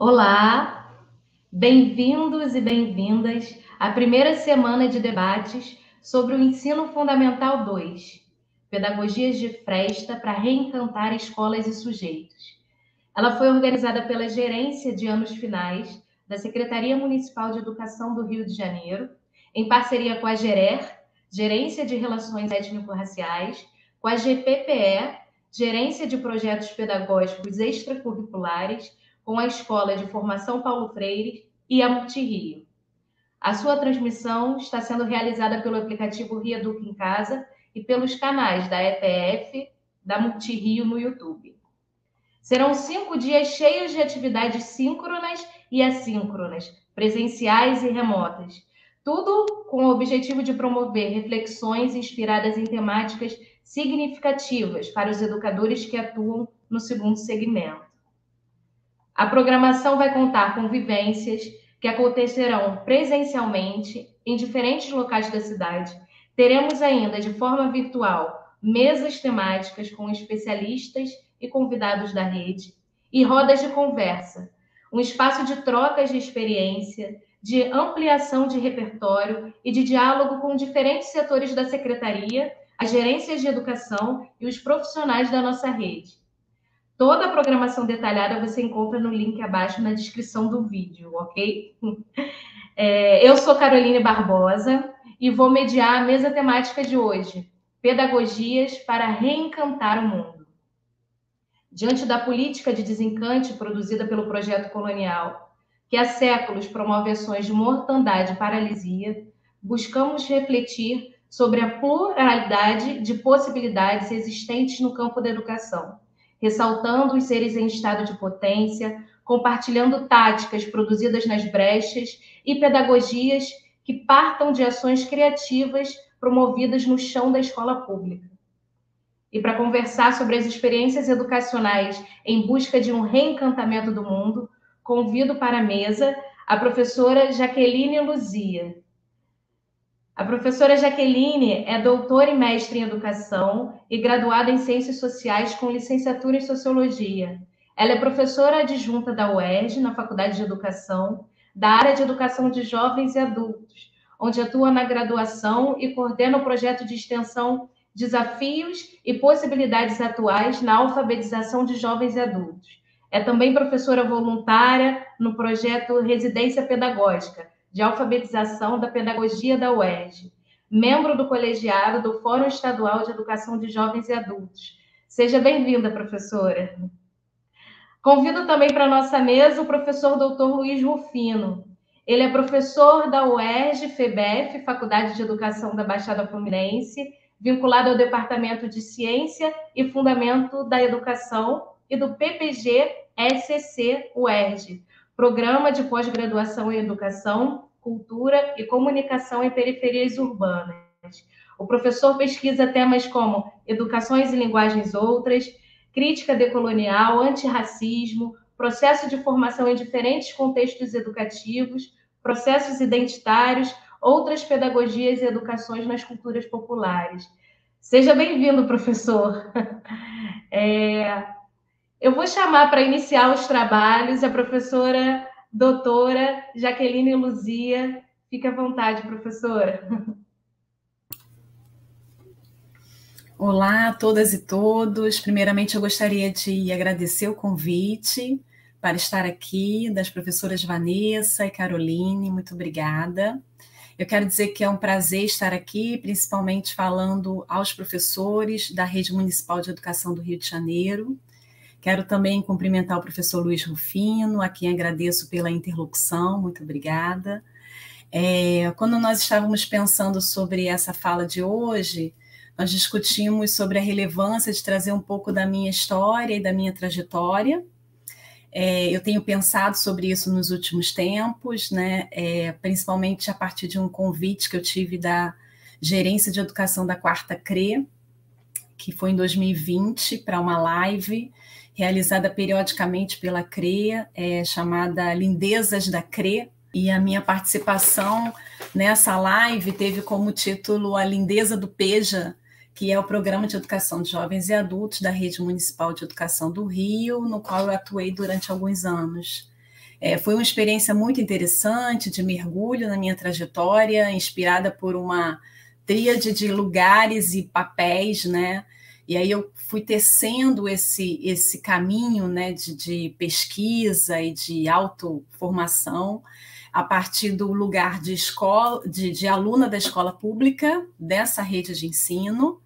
Olá, bem-vindos e bem-vindas à primeira semana de debates sobre o Ensino Fundamental 2, Pedagogias de Fresta para Reencantar Escolas e Sujeitos. Ela foi organizada pela Gerência de Anos Finais da Secretaria Municipal de Educação do Rio de Janeiro, em parceria com a GERER, Gerência de Relações Étnico-Raciais, com a GPPE, Gerência de Projetos Pedagógicos Extracurriculares, com a Escola de Formação Paulo Freire e a Multirio. A sua transmissão está sendo realizada pelo aplicativo Reeduca em Casa e pelos canais da EPF, da Multirio no YouTube. Serão 5 dias cheios de atividades síncronas e assíncronas, presenciais e remotas, tudo com o objetivo de promover reflexões inspiradas em temáticas significativas para os educadores que atuam no segundo segmento. A programação vai contar com vivências que acontecerão presencialmente em diferentes locais da cidade. Teremos ainda, de forma virtual, mesas temáticas com especialistas e convidados da rede e rodas de conversa, um espaço de trocas de experiência, de ampliação de repertório e de diálogo com diferentes setores da secretaria, as gerências de educação e os profissionais da nossa rede. Toda a programação detalhada você encontra no link abaixo na descrição do vídeo, ok? Eu sou Caroline Barbosa e vou mediar a mesa temática de hoje, Pedagogias para Reencantar o Mundo. Diante da política de desencante produzida pelo projeto colonial, que há séculos promove ações de mortandade e paralisia, buscamos refletir sobre a pluralidade de possibilidades existentes no campo da educação, ressaltando os seres em estado de potência, compartilhando táticas produzidas nas brechas e pedagogias que partam de ações criativas promovidas no chão da escola pública. E para conversar sobre as experiências educacionais em busca de um reencantamento do mundo, convido para a mesa a professora Jaqueline Luzia. A professora Jaqueline é doutora e mestre em educação e graduada em ciências sociais com licenciatura em sociologia. Ela é professora adjunta da UERJ, na Faculdade de Educação, da área de educação de jovens e adultos, onde atua na graduação e coordena o projeto de extensão Desafios e Possibilidades Atuais na Alfabetização de Jovens e Adultos. É também professora voluntária no projeto Residência Pedagógica, de alfabetização da pedagogia da UERJ, membro do colegiado do Fórum Estadual de Educação de Jovens e Adultos. Seja bem-vinda, professora. Convido também para a nossa mesa o professor Dr. Luiz Rufino. Ele é professor da UERJ, FEBEF, Faculdade de Educação da Baixada Fluminense, vinculado ao Departamento de Ciência e Fundamento da Educação e do PPG-SC UERJ, Programa de Pós-Graduação em Educação, Cultura e Comunicação em Periferias Urbanas. O professor pesquisa temas como educações e linguagens outras, crítica decolonial, antirracismo, processo de formação em diferentes contextos educativos, processos identitários, outras pedagogias e educações nas culturas populares. Seja bem-vindo, professor. Eu vou chamar para iniciar os trabalhos a professora doutora Jaqueline Luzia. Fique à vontade, professora. Olá a todas e todos. Primeiramente, eu gostaria de agradecer o convite para estar aqui, das professoras Vanessa e Caroline. Muito obrigada. Eu quero dizer que é um prazer estar aqui, principalmente falando aos professores da Rede Municipal de Educação do Rio de Janeiro. Quero também cumprimentar o professor Luiz Rufino, a quem agradeço pela interlocução, muito obrigada. Quando nós estávamos pensando sobre essa fala de hoje, nós discutimos sobre a relevância de trazer um pouco da minha história e da minha trajetória. Eu tenho pensado sobre isso nos últimos tempos, né? Principalmente a partir de um convite que eu tive da Gerência de Educação da 4ª CRE, que foi em 2020, para uma live realizada periodicamente pela CRE, chamada Lindezas da CRE, e a minha participação nessa live teve como título A Lindeza do PEJA, que é o Programa de Educação de Jovens e Adultos da Rede Municipal de Educação do Rio, no qual eu atuei durante alguns anos. Foi uma experiência muito interessante de mergulho na minha trajetória, inspirada por uma tríade de lugares e papéis, né? E aí eu fui tecendo esse caminho, né, de pesquisa e de autoformação a partir do lugar de escola, de aluna da escola pública, dessa rede de ensino,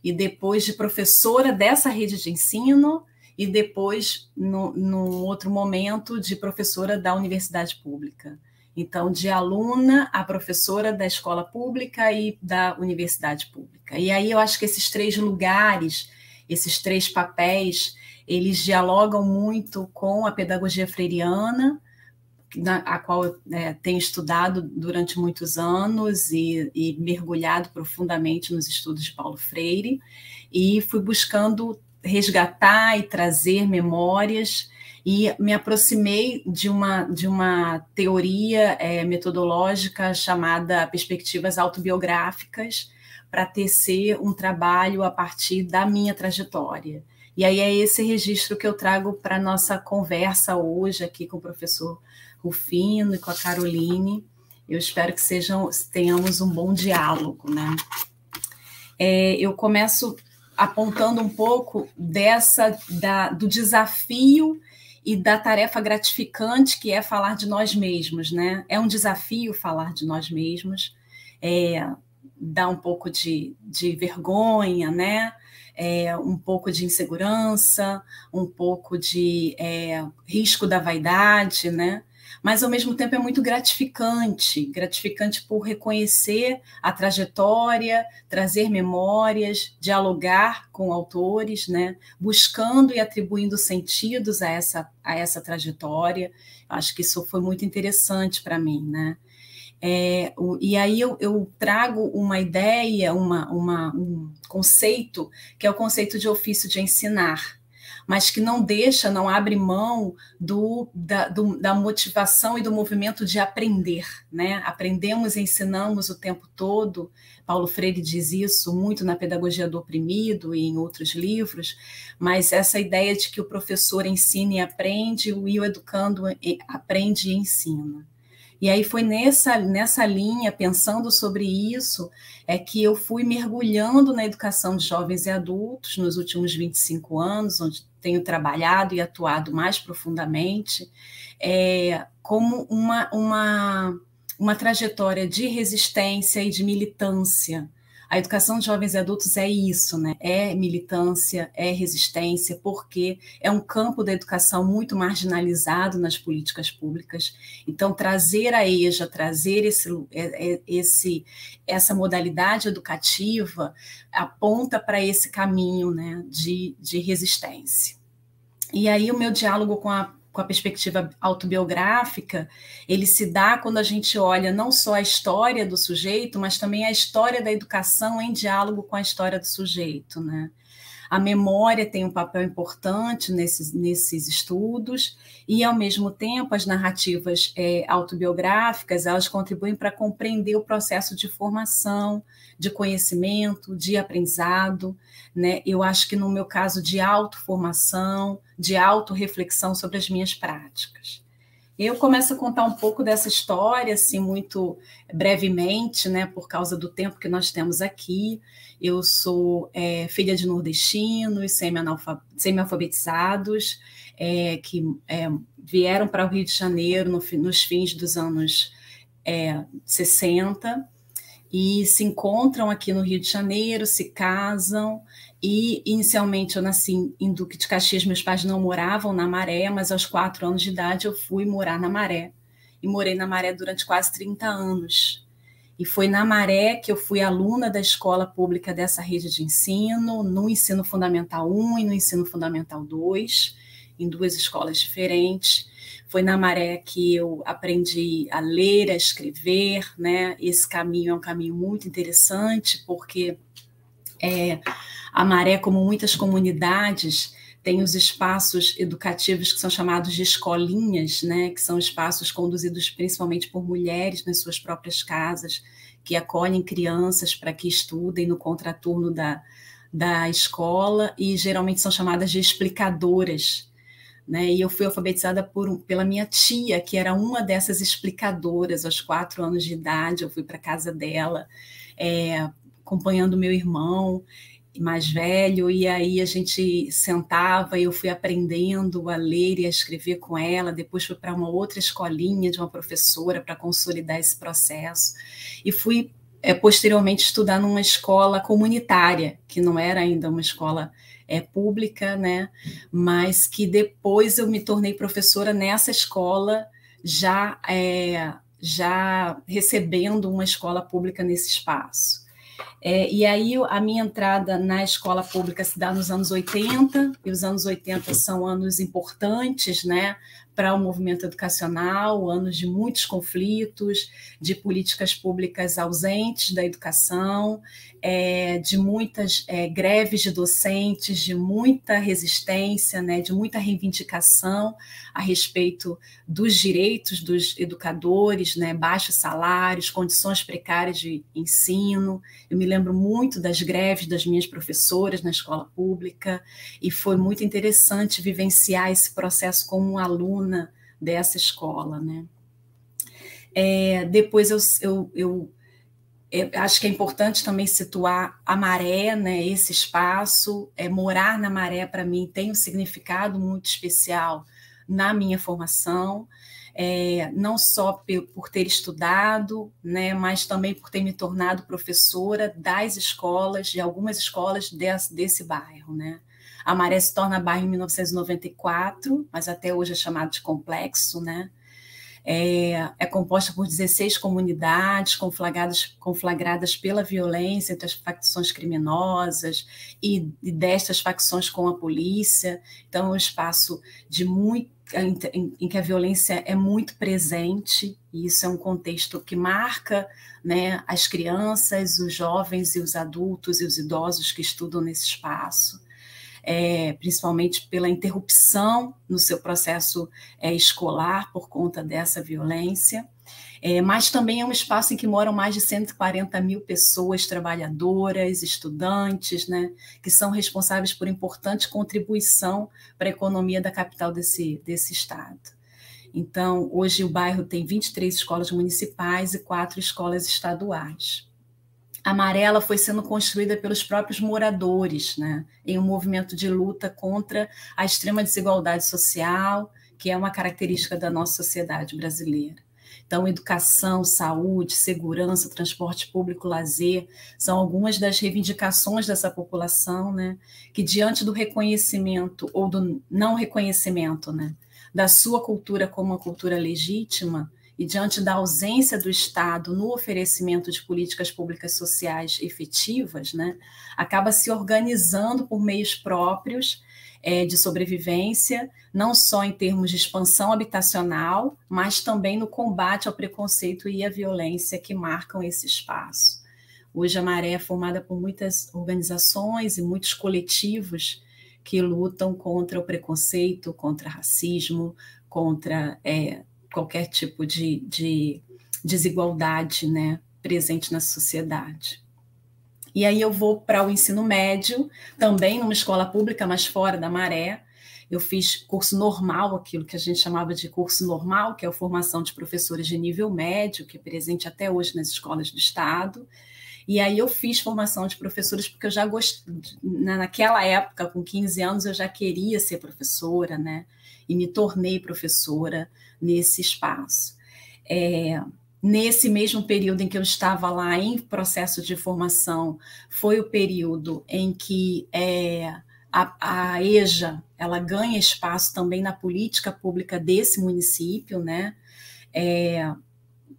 e depois de professora dessa rede de ensino, e depois, no outro momento, de professora da universidade pública. Então, de aluna a professora da escola pública e da universidade pública. E aí eu acho que esses 3 lugares, esses 3 papéis, eles dialogam muito com a pedagogia freiriana, a qual eu tenho estudado durante muitos anos e mergulhado profundamente nos estudos de Paulo Freire, e fui buscando resgatar e trazer memórias, e me aproximei de uma teoria metodológica chamada perspectivas autobiográficas, para tecer um trabalho a partir da minha trajetória. E aí é esse registro que eu trago para a nossa conversa hoje aqui com o professor Rufino e com a Caroline. Eu espero que tenhamos um bom diálogo, né? Eu começo apontando um pouco do desafio e da tarefa gratificante que é falar de nós mesmos, né? É um desafio falar de nós mesmos, dá um pouco de vergonha, né? Um pouco de insegurança, um pouco de risco da vaidade, né? Mas, ao mesmo tempo, é muito gratificante por reconhecer a trajetória, trazer memórias, dialogar com autores, né? Buscando e atribuindo sentidos a essa trajetória. Acho que isso foi muito interessante para mim, né? E aí eu trago uma ideia, um conceito, que é o conceito de ofício de ensinar, mas que não abre mão da motivação e do movimento de aprender, né? Aprendemos e ensinamos o tempo todo. Paulo Freire diz isso muito na Pedagogia do Oprimido e em outros livros, mas essa ideia de que o professor ensina e aprende, e o educando aprende e ensina. E aí foi nessa linha, pensando sobre isso, que eu fui mergulhando na educação de jovens e adultos nos últimos 25 anos, onde tenho trabalhado e atuado mais profundamente, como uma trajetória de resistência e de militância. A educação de jovens e adultos é isso, né? É militância, é resistência, porque é um campo da educação muito marginalizado nas políticas públicas. Então, trazer a EJA, trazer essa modalidade educativa, aponta para esse caminho, né, de resistência. E aí o meu diálogo com a perspectiva autobiográfica, ele se dá quando a gente olha não só a história do sujeito, mas também a história da educação em diálogo com a história do sujeito, né? A memória tem um papel importante nesses estudos e, ao mesmo tempo, as narrativas autobiográficas, elas contribuem para compreender o processo de formação, de conhecimento, de aprendizado, né? Eu acho que, no meu caso, de autoformação, de autorreflexão sobre as minhas práticas. Eu começo a contar um pouco dessa história, assim, muito brevemente, né, por causa do tempo que nós temos aqui. Eu sou filha de nordestinos, semi-alfabetizados, que vieram para o Rio de Janeiro nos fins dos anos 60, e se encontram aqui no Rio de Janeiro, se casam, e inicialmente eu nasci em Duque de Caxias, meus pais não moravam na Maré, mas aos 4 anos de idade eu fui morar na Maré, e morei na Maré durante quase 30 anos. E foi na Maré que eu fui aluna da escola pública dessa rede de ensino, no Ensino Fundamental 1 e no Ensino Fundamental 2, em 2 escolas diferentes. Foi na Maré que eu aprendi a ler, a escrever, né? Esse caminho é um caminho muito interessante, porque a Maré, como muitas comunidades, tem os espaços educativos que são chamados de escolinhas, né? Que são espaços conduzidos principalmente por mulheres nas suas próprias casas, que acolhem crianças para que estudem no contraturno da escola, e geralmente são chamadas de explicadoras. né? E eu fui alfabetizada pela minha tia, que era uma dessas explicadoras. Aos 4 anos de idade, eu fui para a casa dela, acompanhando meu irmão mais velho, e aí a gente sentava e eu fui aprendendo a ler e a escrever com ela. Depois fui para uma outra escolinha de uma professora para consolidar esse processo, e fui posteriormente estudar numa escola comunitária, que não era ainda uma escola pública, né? Mas que depois eu me tornei professora nessa escola, já recebendo uma escola pública nesse espaço. E aí a minha entrada na escola pública se dá nos anos 80, e os anos 80 são anos importantes, né, para o movimento educacional, anos de muitos conflitos, de políticas públicas ausentes da educação, de muitas greves de docentes, de muita resistência, né, de muita reivindicação a respeito dos direitos dos educadores, né, baixos salários, condições precárias de ensino. Eu me lembro muito das greves das minhas professoras na escola pública, e foi muito interessante vivenciar esse processo como aluna dessa escola, né? Depois eu acho que é importante também situar a Maré, né? Esse espaço, morar na Maré para mim tem um significado muito especial na minha formação. Não só por ter estudado, né, mas também por ter me tornado professora das escolas, de algumas escolas desse bairro, né? A Maré se torna bairro em 1994, mas até hoje é chamado de complexo, né? É composta por 16 comunidades conflagradas pela violência entre as facções criminosas e destas facções com a polícia. Então, é um espaço em que a violência é muito presente, e isso é um contexto que marca, né, as crianças, os jovens e os adultos e os idosos que estudam nesse espaço. Principalmente pela interrupção no seu processo escolar por conta dessa violência, mas também é um espaço em que moram mais de 140 mil pessoas trabalhadoras, estudantes, né, que são responsáveis por importante contribuição para a economia da capital desse estado. Então, hoje o bairro tem 23 escolas municipais e 4 escolas estaduais. A Maré foi sendo construída pelos próprios moradores, né, em um movimento de luta contra a extrema desigualdade social, que é uma característica da nossa sociedade brasileira. Então, educação, saúde, segurança, transporte público, lazer, são algumas das reivindicações dessa população, né, que diante do reconhecimento ou do não reconhecimento, né, da sua cultura como uma cultura legítima, e diante da ausência do Estado no oferecimento de políticas públicas sociais efetivas, né, acaba se organizando por meios próprios de sobrevivência, não só em termos de expansão habitacional, mas também no combate ao preconceito e à violência que marcam esse espaço. Hoje a Maré é formada por muitas organizações e muitos coletivos que lutam contra o preconceito, contra racismo, contra qualquer tipo de desigualdade, né, presente na sociedade. E aí eu vou para o ensino médio, também numa escola pública, mas fora da Maré. Eu fiz curso normal, aquilo que a gente chamava de curso normal, que é a formação de professores de nível médio, que é presente até hoje nas escolas do Estado. E aí eu fiz formação de professores porque eu já gostei, naquela época, com 15 anos, eu já queria ser professora, né? E me tornei professora nesse espaço. Nesse mesmo período em que eu estava lá em processo de formação, foi o período em que a EJA ela ganha espaço também na política pública desse município, né?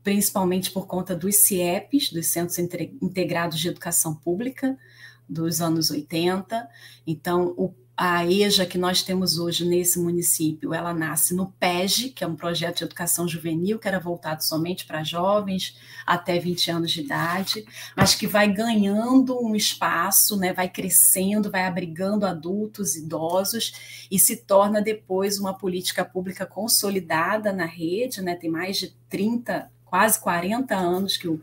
Principalmente por conta dos CIEPs, dos Centros Integrados de Educação Pública, dos anos 80. Então, a EJA que nós temos hoje nesse município, ela nasce no PEG, que é um projeto de educação juvenil, que era voltado somente para jovens até 20 anos de idade, mas que vai ganhando um espaço, né, vai crescendo, vai abrigando adultos, idosos, e se torna depois uma política pública consolidada na rede, né, tem mais de 30, quase 40 anos que o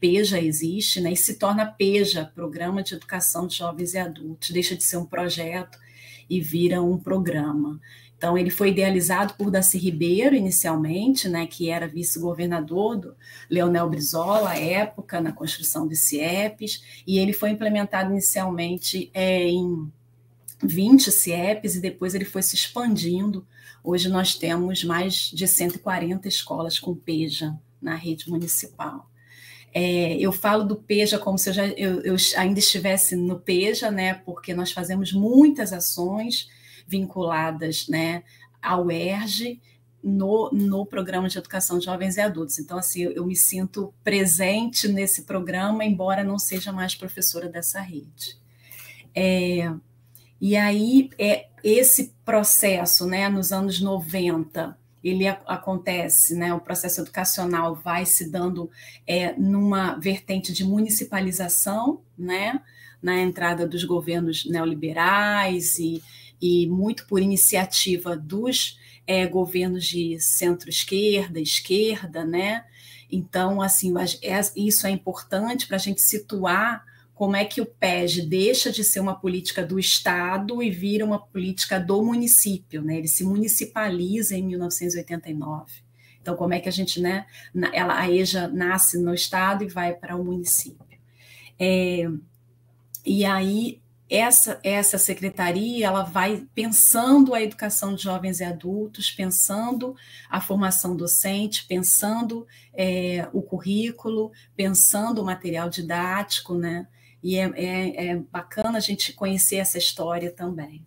PEJA existe, né, e se torna PEJA, Programa de Educação de Jovens e Adultos, deixa de ser um projeto e vira um programa. Então, ele foi idealizado por Darcy Ribeiro, inicialmente, né, que era vice-governador do Leonel Brizola, à época, na construção dos CIEPs, e ele foi implementado inicialmente em 20 CIEPs, e depois ele foi se expandindo. Hoje nós temos mais de 140 escolas com PEJA na rede municipal. Eu falo do PEJA como se eu ainda estivesse no PEJA, né, porque nós fazemos muitas ações vinculadas, né, ao UERJ no programa de educação de jovens e adultos. Então, assim, eu me sinto presente nesse programa, embora não seja mais professora dessa rede. E aí, esse processo, né, nos anos 90, ele acontece, né, o processo educacional vai se dando numa vertente de municipalização, né, na entrada dos governos neoliberais e muito por iniciativa dos governos de centro-esquerda, esquerda, né? Então, assim, isso é importante para a gente situar como é que o PEJ deixa de ser uma política do Estado e vira uma política do município, né? Ele se municipaliza em 1989. Então, como é que a gente, né? A EJA nasce no Estado e vai para o município. E aí, essa secretaria, ela vai pensando a educação de jovens e adultos, pensando a formação docente, pensando o currículo, pensando o material didático, né? E é bacana a gente conhecer essa história também.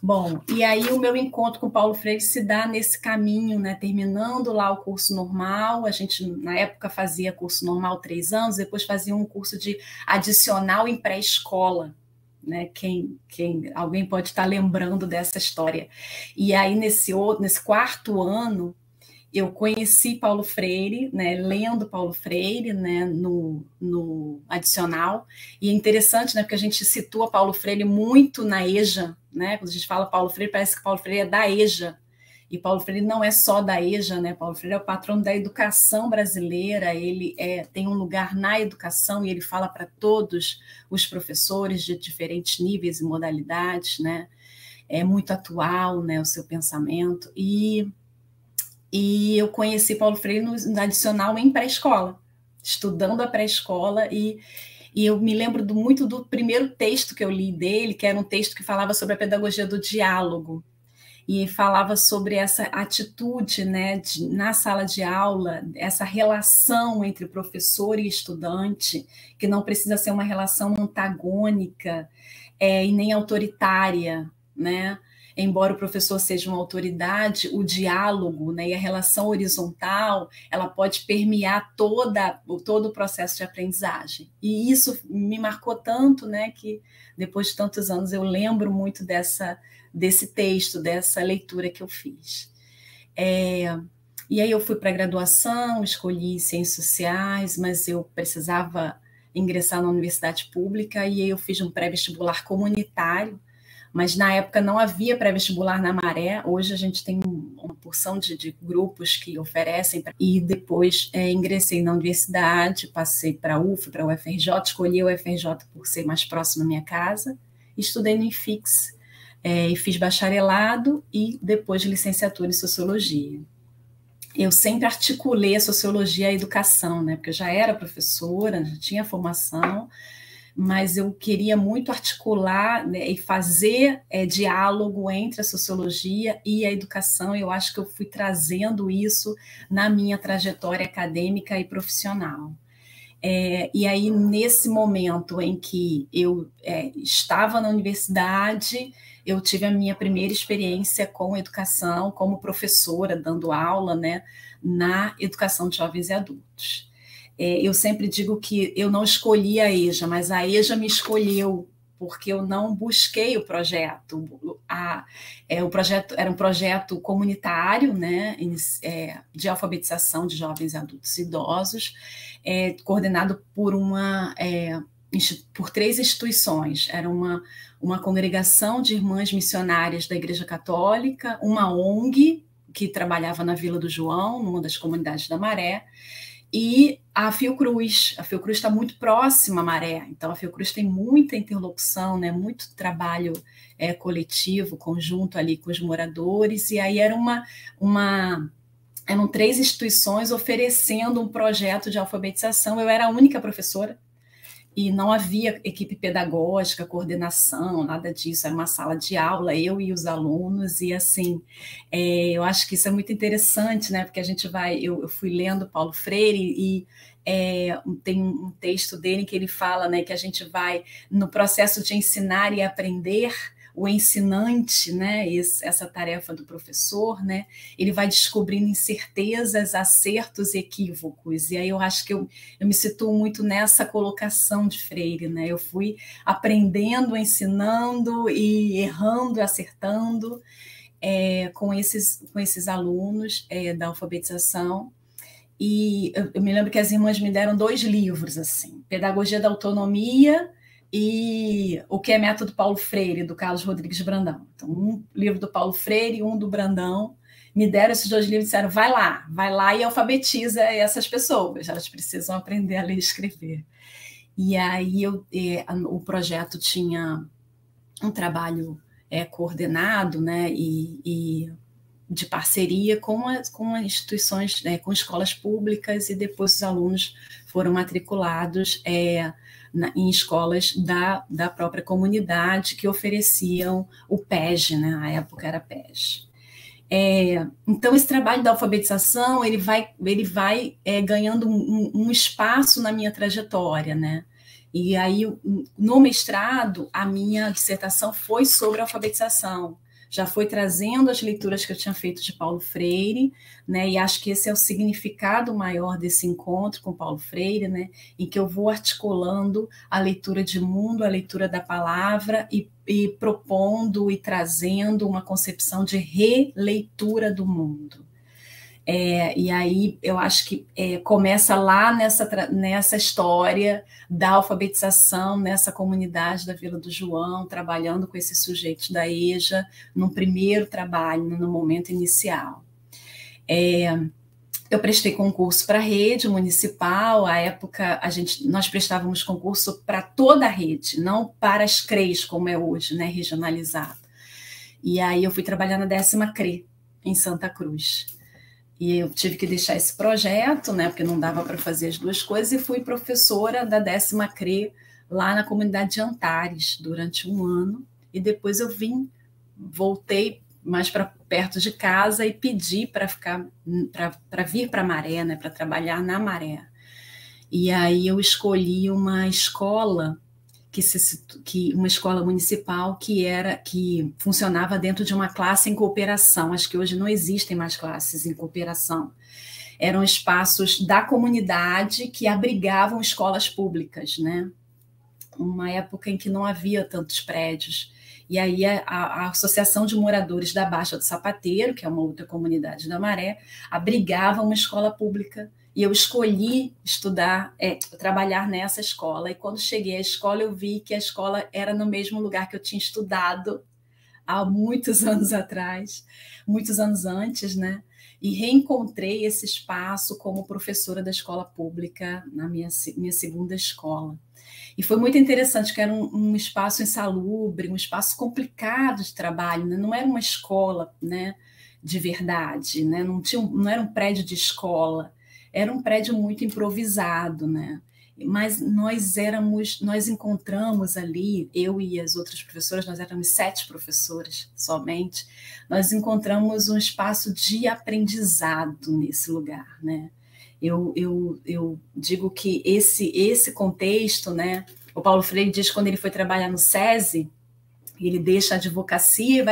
Bom, e aí o meu encontro com Paulo Freire se dá nesse caminho, né? Terminando lá o curso normal, a gente na época fazia curso normal 3 anos, depois fazia um curso de adicional em pré-escola, né? Alguém pode estar lembrando dessa história. E aí nesse 4º ano eu conheci Paulo Freire, né, lendo Paulo Freire, né, no adicional, e é interessante, né, porque a gente situa Paulo Freire muito na EJA, né, quando a gente fala Paulo Freire, parece que Paulo Freire é da EJA, e Paulo Freire não é só da EJA, né, Paulo Freire é o patrono da educação brasileira, ele tem um lugar na educação, e ele fala para todos os professores de diferentes níveis e modalidades, né, é muito atual, né, o seu pensamento, e eu conheci Paulo Freire no adicional em pré-escola, estudando a pré-escola, e eu me lembro muito do primeiro texto que eu li dele, que era um texto que falava sobre a pedagogia do diálogo, e falava sobre essa atitude, né, na sala de aula, essa relação entre professor e estudante, que não precisa ser uma relação antagônica e nem autoritária, né? Embora o professor seja uma autoridade, o diálogo, né, e a relação horizontal, ela pode permear todo o processo de aprendizagem. E isso me marcou tanto, né, que depois de tantos anos eu lembro muito desse texto, dessa leitura que eu fiz. E aí eu fui para a graduação, escolhi Ciências Sociais, mas eu precisava ingressar na universidade pública, e aí eu fiz um pré-vestibular comunitário, mas na época não havia pré-vestibular na Maré, hoje a gente tem uma porção de grupos que oferecem, e depois ingressei na universidade, passei para a UF, para a UFRJ, escolhi a UFRJ por ser mais próximo da minha casa, estudei no IFIX, e fiz bacharelado e depois licenciatura em Sociologia. Eu sempre articulei a Sociologia e a Educação, né, porque eu já era professora, já tinha formação, mas eu queria muito articular, né, e fazer diálogo entre a sociologia e a educação. Eu acho que eu fui trazendo isso na minha trajetória acadêmica e profissional. E aí, nesse momento em que eu estava na universidade, eu tive a minha primeira experiência com educação, como professora, dando aula, né, na educação de jovens e adultos. Eu sempre digo que eu não escolhi a EJA, mas a EJA me escolheu, porque eu não busquei o projeto. O projeto era um projeto comunitário, né, de alfabetização de jovens, adultos e idosos, coordenado por 3 instituições. Era uma congregação de irmãs missionárias da Igreja Católica, uma ONG que trabalhava na Vila do João, numa das comunidades da Maré, e a Fiocruz. A Fiocruz está muito próxima à Maré, então a Fiocruz tem muita interlocução, né, muito trabalho coletivo, conjunto ali com os moradores, e aí eram 3 instituições oferecendo um projeto de alfabetização. Eu era a única professora, e não havia equipe pedagógica, coordenação, nada disso, era uma sala de aula, eu e os alunos, e assim, eu acho que isso é muito interessante, né, porque a gente eu fui lendo Paulo Freire, e tem um texto dele que ele fala, né, que a gente vai, no processo de ensinar e aprender, o ensinante, né, essa tarefa do professor, né, ele vai descobrindo incertezas, acertos e equívocos, e aí eu acho que eu me situo muito nessa colocação de Freire, né, eu fui aprendendo, ensinando e errando, acertando com esses alunos da alfabetização, e eu me lembro que as irmãs me deram 2 livros, assim, Pedagogia da Autonomia e O que é Método Paulo Freire, do Carlos Rodrigues Brandão. Então, um livro do Paulo Freire e um do Brandão. Me deram esses 2 livros e disseram, vai lá e alfabetiza essas pessoas, elas precisam aprender a ler e escrever. E aí o projeto tinha um trabalho coordenado, né, e de parceria com as instituições, né, com escolas públicas, e depois os alunos foram matriculados em escolas da própria comunidade que ofereciam o PEG, né? Na época era PEG. Então, esse trabalho da alfabetização ele vai ganhando um espaço na minha trajetória, né? E aí, no mestrado, a minha dissertação foi sobre alfabetização. Já foi trazendo as leituras que eu tinha feito de Paulo Freire, né? E acho que esse é o significado maior desse encontro com Paulo Freire, né? Em que eu vou articulando a leitura de mundo, a leitura da palavra e propondo e trazendo uma concepção de releitura do mundo. E aí eu acho que começa lá nessa história da alfabetização, nessa comunidade da Vila do João, trabalhando com esses sujeitos da EJA, num primeiro trabalho, no momento inicial. Eu prestei concurso para a rede municipal, à época nós prestávamos concurso para toda a rede, não para as CREs, como é hoje, né, regionalizado. E aí eu fui trabalhar na 10ª CRE, em Santa Cruz. E eu tive que deixar esse projeto, né, porque não dava para fazer as 2 coisas, e fui professora da 10ª CRE lá na comunidade de Antares durante 1 ano, e depois eu voltei mais para perto de casa e pedi para vir para Maré, né, para trabalhar na Maré. E aí eu escolhi uma escola uma escola municipal que funcionava dentro de uma classe em cooperação. Acho que hoje não existem mais classes em cooperação. Eram espaços da comunidade que abrigavam escolas públicas, né? Uma época em que não havia tantos prédios. E aí a Associação de Moradores da Baixa do Sapateiro, que é uma outra comunidade da Maré, abrigava uma escola pública. E eu escolhi trabalhar nessa escola. E quando cheguei à escola, eu vi que a escola era no mesmo lugar que eu tinha estudado há muitos anos atrás, muitos anos antes, né? E reencontrei esse espaço como professora da escola pública na minha segunda escola. E foi muito interessante, que era um espaço insalubre, um espaço complicado de trabalho, né? Não era uma escola, né, de verdade, né? Não era um prédio de escola. Era um prédio muito improvisado, né? Mas nós encontramos ali, eu e as outras professoras, nós éramos 7 professoras somente, nós encontramos um espaço de aprendizado nesse lugar, né? Eu digo que esse contexto, né? O Paulo Freire diz que quando ele foi trabalhar no SESI, ele deixa a advocacia,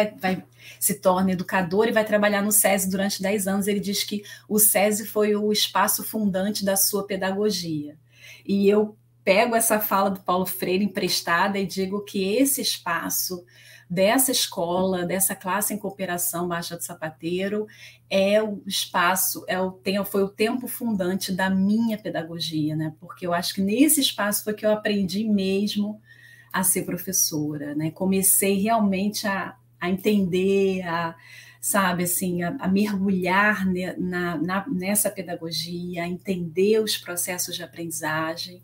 se torna educador e vai trabalhar no SESI durante 10 anos. Ele diz que o SESI foi o espaço fundante da sua pedagogia. E eu pego essa fala do Paulo Freire emprestada e digo que esse espaço dessa escola, dessa classe em cooperação Baixa do Sapateiro, é o espaço, foi o tempo fundante da minha pedagogia, né? Porque eu acho que nesse espaço foi que eu aprendi mesmo a ser professora, né? Comecei realmente a entender, sabe, assim, a mergulhar nessa pedagogia, a entender os processos de aprendizagem.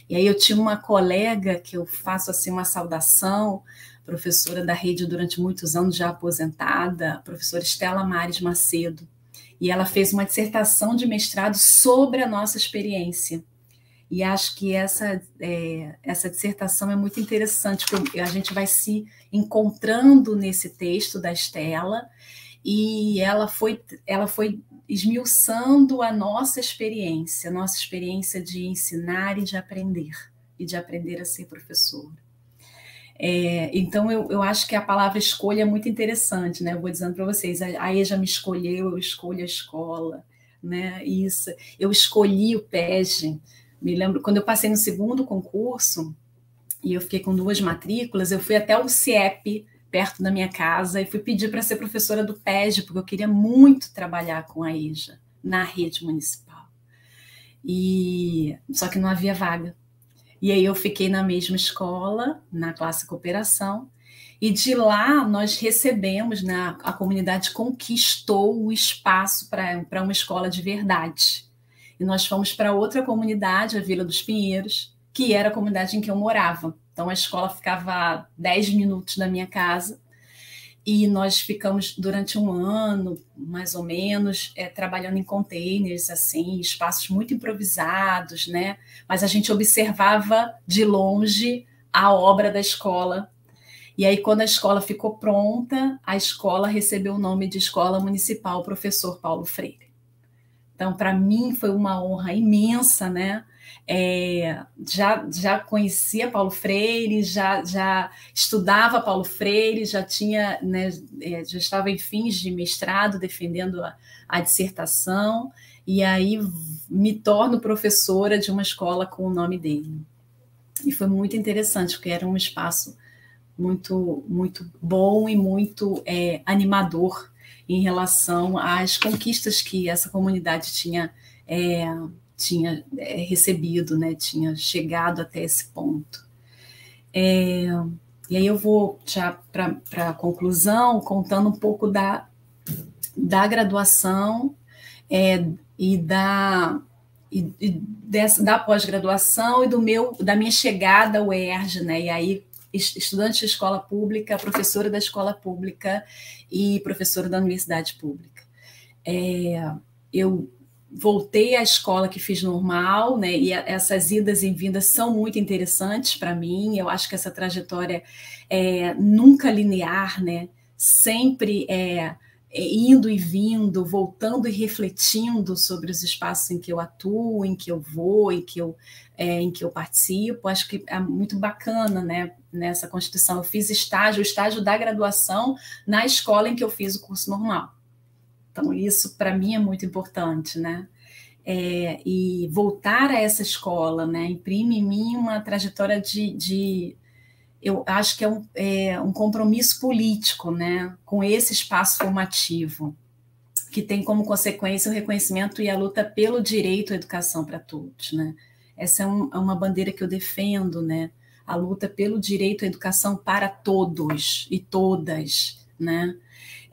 E aí eu tinha uma colega que eu faço assim uma saudação, professora da rede durante muitos anos, já aposentada, a professora Estela Mares Macedo, e ela fez uma dissertação de mestrado sobre a nossa experiência. E acho que essa dissertação é muito interessante, porque a gente vai se encontrando nesse texto da Estela, e ela foi esmiuçando a nossa experiência de ensinar e de aprender a ser professora. Então, eu acho que a palavra escolha é muito interessante, né? Eu vou dizendo para vocês, a EJA me escolheu, eu escolho a escola, né? Isso, eu escolhi o PEG. Me lembro, quando eu passei no segundo concurso, e eu fiquei com 2 matrículas, eu fui até o CIEP, perto da minha casa, e fui pedir para ser professora do PEG, porque eu queria muito trabalhar com a EJA, na rede municipal. Só que não havia vaga. E aí eu fiquei na mesma escola, na classe cooperação, e de lá nós recebemos, né, a comunidade conquistou o espaço para uma escola de verdade. E nós fomos para outra comunidade, a Vila dos Pinheiros, que era a comunidade em que eu morava. Então a escola ficava a 10 minutos da minha casa, e nós ficamos durante um ano, mais ou menos, trabalhando em containers, assim, espaços muito improvisados, né? Mas a gente observava de longe a obra da escola. E aí, quando a escola ficou pronta, a escola recebeu o nome de Escola Municipal Professor Paulo Freire. Então, para mim, foi uma honra imensa, né? Já conhecia Paulo Freire, já estudava Paulo Freire, já tinha, né, já estava em fins de mestrado defendendo a dissertação, e aí me torno professora de uma escola com o nome dele. E foi muito interessante, porque era um espaço muito, muito bom e muito animador em relação às conquistas que essa comunidade tinha recebido, né, tinha chegado até esse ponto. E aí eu vou já para a conclusão, contando um pouco da graduação e da pós-graduação e da minha chegada ao ERJ, né, e aí estudante de escola pública, professora da escola pública e professora da universidade pública. Eu voltei à escola que fiz normal, né? E essas idas e vindas são muito interessantes para mim. Eu acho que essa trajetória nunca linear, né? Sempre indo e vindo, voltando e refletindo sobre os espaços em que eu atuo, em que eu vou, em que eu participo. Acho que é muito bacana, né? Nessa constituição. Eu fiz o estágio da graduação na escola em que eu fiz o curso normal. Então, isso para mim é muito importante, né? E voltar a essa escola, né, imprime em mim uma trajetória eu acho que é um compromisso político, né, com esse espaço formativo, que tem como consequência o reconhecimento e a luta pelo direito à educação para todos, né? Essa é uma bandeira que eu defendo, né? A luta pelo direito à educação para todos e todas, né?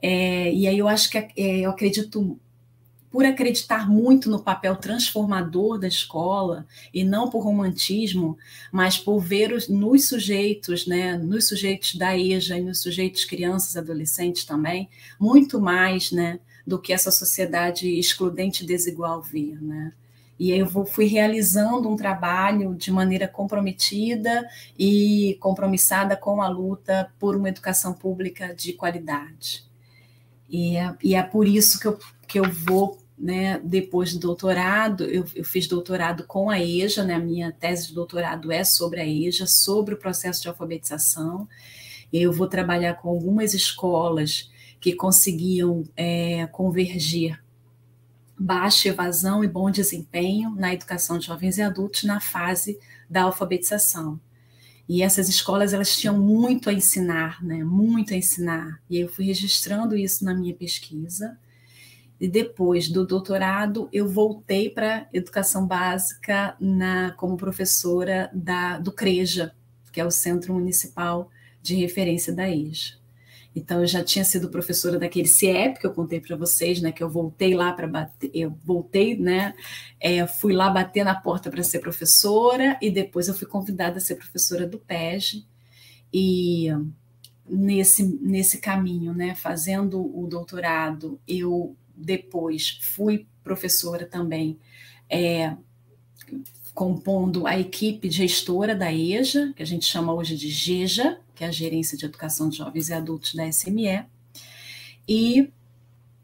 E aí eu acho que eu acredito, por acreditar muito no papel transformador da escola, e não por romantismo, mas por ver nos sujeitos, né, nos sujeitos da EJA e nos sujeitos crianças e adolescentes também, muito mais, né, do que essa sociedade excludente e desigual vê, né? E aí eu fui realizando um trabalho de maneira comprometida e compromissada com a luta por uma educação pública de qualidade. E é por isso que eu vou, né, depois do doutorado, eu fiz doutorado com a EJA, né, a minha tese de doutorado é sobre a EJA, sobre o processo de alfabetização, e eu vou trabalhar com algumas escolas que conseguiam convergir baixa evasão e bom desempenho na educação de jovens e adultos na fase da alfabetização. E essas escolas, elas tinham muito a ensinar, né? Muito a ensinar. E eu fui registrando isso na minha pesquisa. E depois do doutorado, eu voltei para a educação básica como professora do CREJA, que é o Centro Municipal de Referência da EJA. Então, eu já tinha sido professora daquele CIEP que eu contei para vocês, né? Que eu voltei lá para bater, né? Fui lá bater na porta para ser professora e depois eu fui convidada a ser professora do PEG. E nesse caminho, né? Fazendo o doutorado, eu depois fui professora também, compondo a equipe gestora da EJA, que a gente chama hoje de GEJA, que é a Gerência de Educação de Jovens e Adultos da SME, e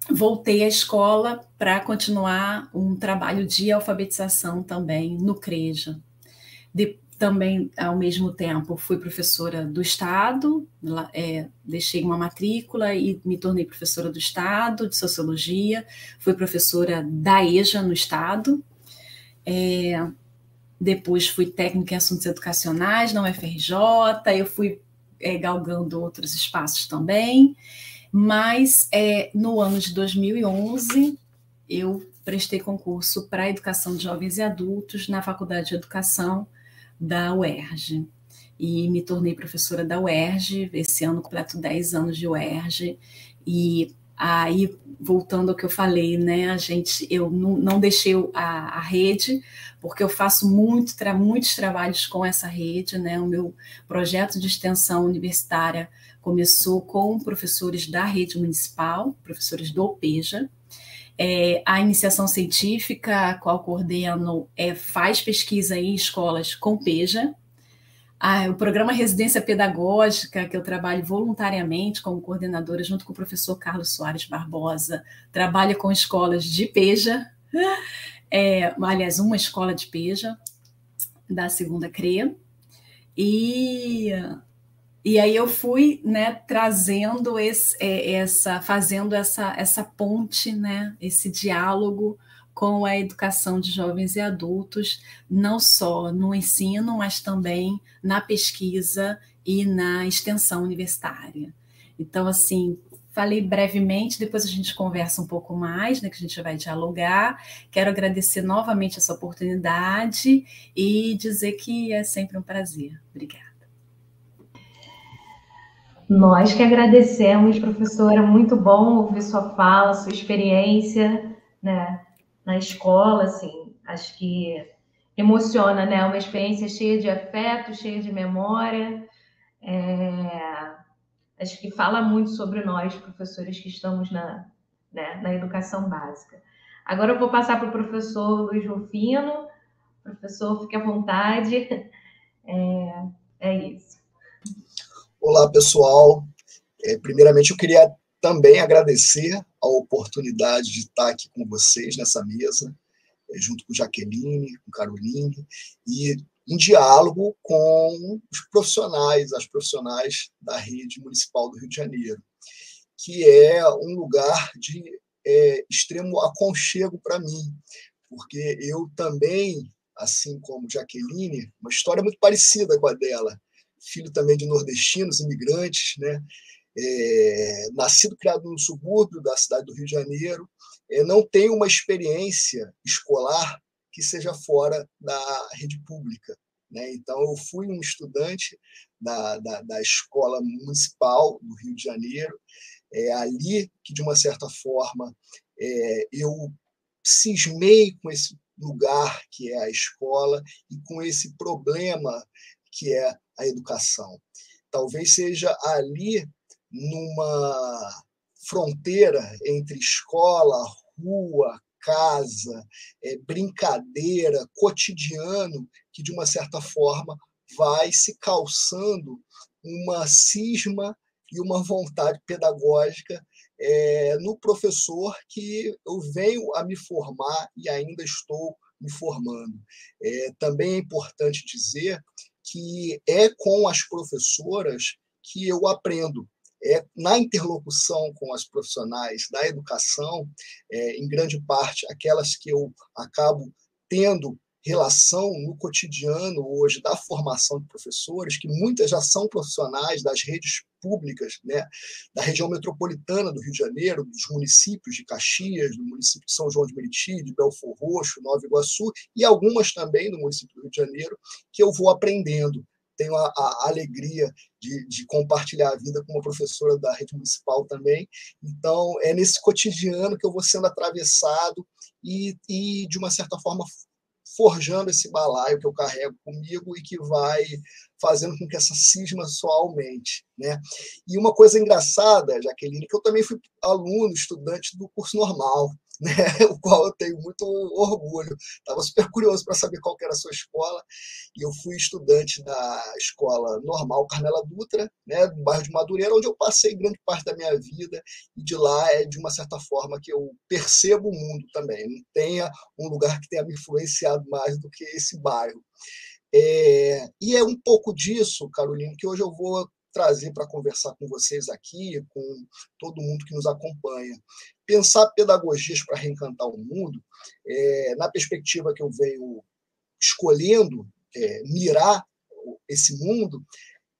voltei à escola para continuar um trabalho de alfabetização também no CREJA. Também, ao mesmo tempo, fui professora do Estado, deixei uma matrícula e me tornei professora do Estado, de Sociologia, fui professora da EJA no Estado, depois fui técnica em assuntos educacionais na UFRJ, eu fui galgando outros espaços também, mas no ano de 2011 eu prestei concurso para educação de jovens e adultos na Faculdade de Educação da UERJ, e me tornei professora da UERJ, esse ano completo 10 anos de UERJ, e aí, voltando ao que eu falei, né, eu não deixei a rede, porque eu faço muitos trabalhos com essa rede, né, o meu projeto de extensão universitária começou com professores da rede municipal, professores do OPEJA, a iniciação científica, a qual coordeno, faz pesquisa em escolas com PEJA. O programa Residência Pedagógica, que eu trabalho voluntariamente como coordenadora, junto com o professor Carlos Soares Barbosa, trabalha com escolas de PEJA, aliás, uma escola de PEJA, da segunda CRE, e aí eu fui, né, trazendo fazendo essa ponte, né, esse diálogo com a educação de jovens e adultos, não só no ensino, mas também na pesquisa e na extensão universitária. Então, assim, falei brevemente, depois a gente conversa um pouco mais, né, que a gente vai dialogar. Quero agradecer novamente essa oportunidade e dizer que é sempre um prazer. Obrigada. Nós que agradecemos, professora, muito bom ouvir sua fala, sua experiência, né, na escola, assim, acho que emociona, né, uma experiência cheia de afeto, cheia de memória, acho que fala muito sobre nós, professores que estamos na educação básica. Agora eu vou passar para o professor Luiz Rufino. Professor, fique à vontade. É isso. Olá, pessoal. Primeiramente, eu queria também agradecer a oportunidade de estar aqui com vocês nessa mesa, junto com Jaqueline, com Caroline, e em diálogo com os profissionais, as profissionais da rede municipal do Rio de Janeiro, que é um lugar de extremo aconchego para mim, porque eu também, assim como Jaqueline, uma história muito parecida com a dela, filho também de nordestinos, imigrantes, né? Nascido, criado no subúrbio da cidade do Rio de Janeiro, não tenho uma experiência escolar que seja fora da rede pública, né? Então, eu fui um estudante da escola municipal do Rio de Janeiro, ali que, de uma certa forma, eu cismei com esse lugar que é a escola e com esse problema que é a educação. Talvez seja ali, numa fronteira entre escola, rua, casa, brincadeira, cotidiano, que, de uma certa forma, vai se calçando uma cisma e uma vontade pedagógica no professor que eu venho a me formar e ainda estou me formando. Também é importante dizer que é com as professoras que eu aprendo. Na interlocução com as profissionais da educação, em grande parte, aquelas que eu acabo tendo relação no cotidiano hoje da formação de professores, que muitas já são profissionais das redes públicas, né, da região metropolitana do Rio de Janeiro, dos municípios de Caxias, do município de São João de Meriti, de Belfor Roxo, Nova Iguaçu, e algumas também no município do Rio de Janeiro, que eu vou aprendendo tenho a alegria de compartilhar a vida com uma professora da rede municipal também. Então, é nesse cotidiano que eu vou sendo atravessado e de uma certa forma, forjando esse balaio que eu carrego comigo e que vai fazendo com que essa cisma só aumente, né? E uma coisa engraçada, Jaqueline, que eu também fui aluno, estudante do curso normal, né? O qual eu tenho muito orgulho. Estava super curioso para saber qual que era a sua escola, e eu fui estudante da escola normal Carmela Dutra, né, do bairro de Madureira, onde eu passei grande parte da minha vida, e de lá é de uma certa forma que eu percebo o mundo também. Não tenha um lugar que tenha me influenciado mais do que esse bairro. E é um pouco disso, Carolina, que hoje eu vou trazer para conversar com vocês aqui, com todo mundo que nos acompanha. Pensar pedagogias para reencantar o mundo, na perspectiva que eu venho escolhendo mirar esse mundo,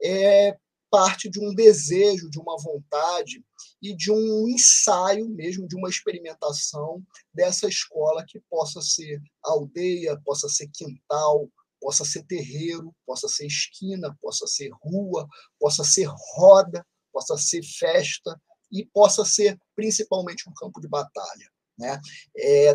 é parte de um desejo, de uma vontade e de um ensaio mesmo, de uma experimentação dessa escola que possa ser aldeia, possa ser quintal, possa ser terreiro, possa ser esquina, possa ser rua, possa ser roda, possa ser festa e possa ser principalmente um campo de batalha, né?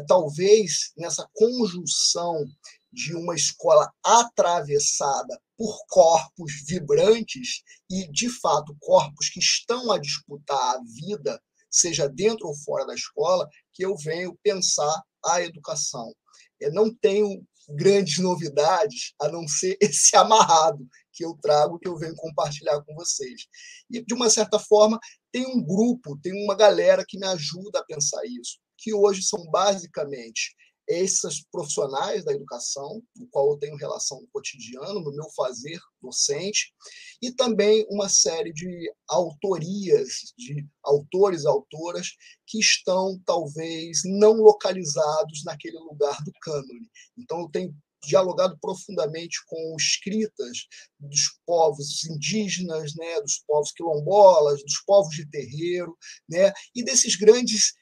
Talvez nessa conjunção de uma escola atravessada por corpos vibrantes e, de fato, corpos que estão a disputar a vida, seja dentro ou fora da escola, que eu venho pensar a educação. Eu não tenho grandes novidades, a não ser esse amarrado que eu trago, que eu venho compartilhar com vocês. E, de uma certa forma, tem um grupo, tem uma galera que me ajuda a pensar isso, que hoje são basicamente esses profissionais da educação, com o qual eu tenho relação no cotidiano, no meu fazer docente, e também uma série de autorias, de autores e autoras que estão, talvez, não localizados naquele lugar do cânone. Então, eu tenho dialogado profundamente com escritas dos povos indígenas, né, dos povos quilombolas, dos povos de terreiro, né, e desses grandes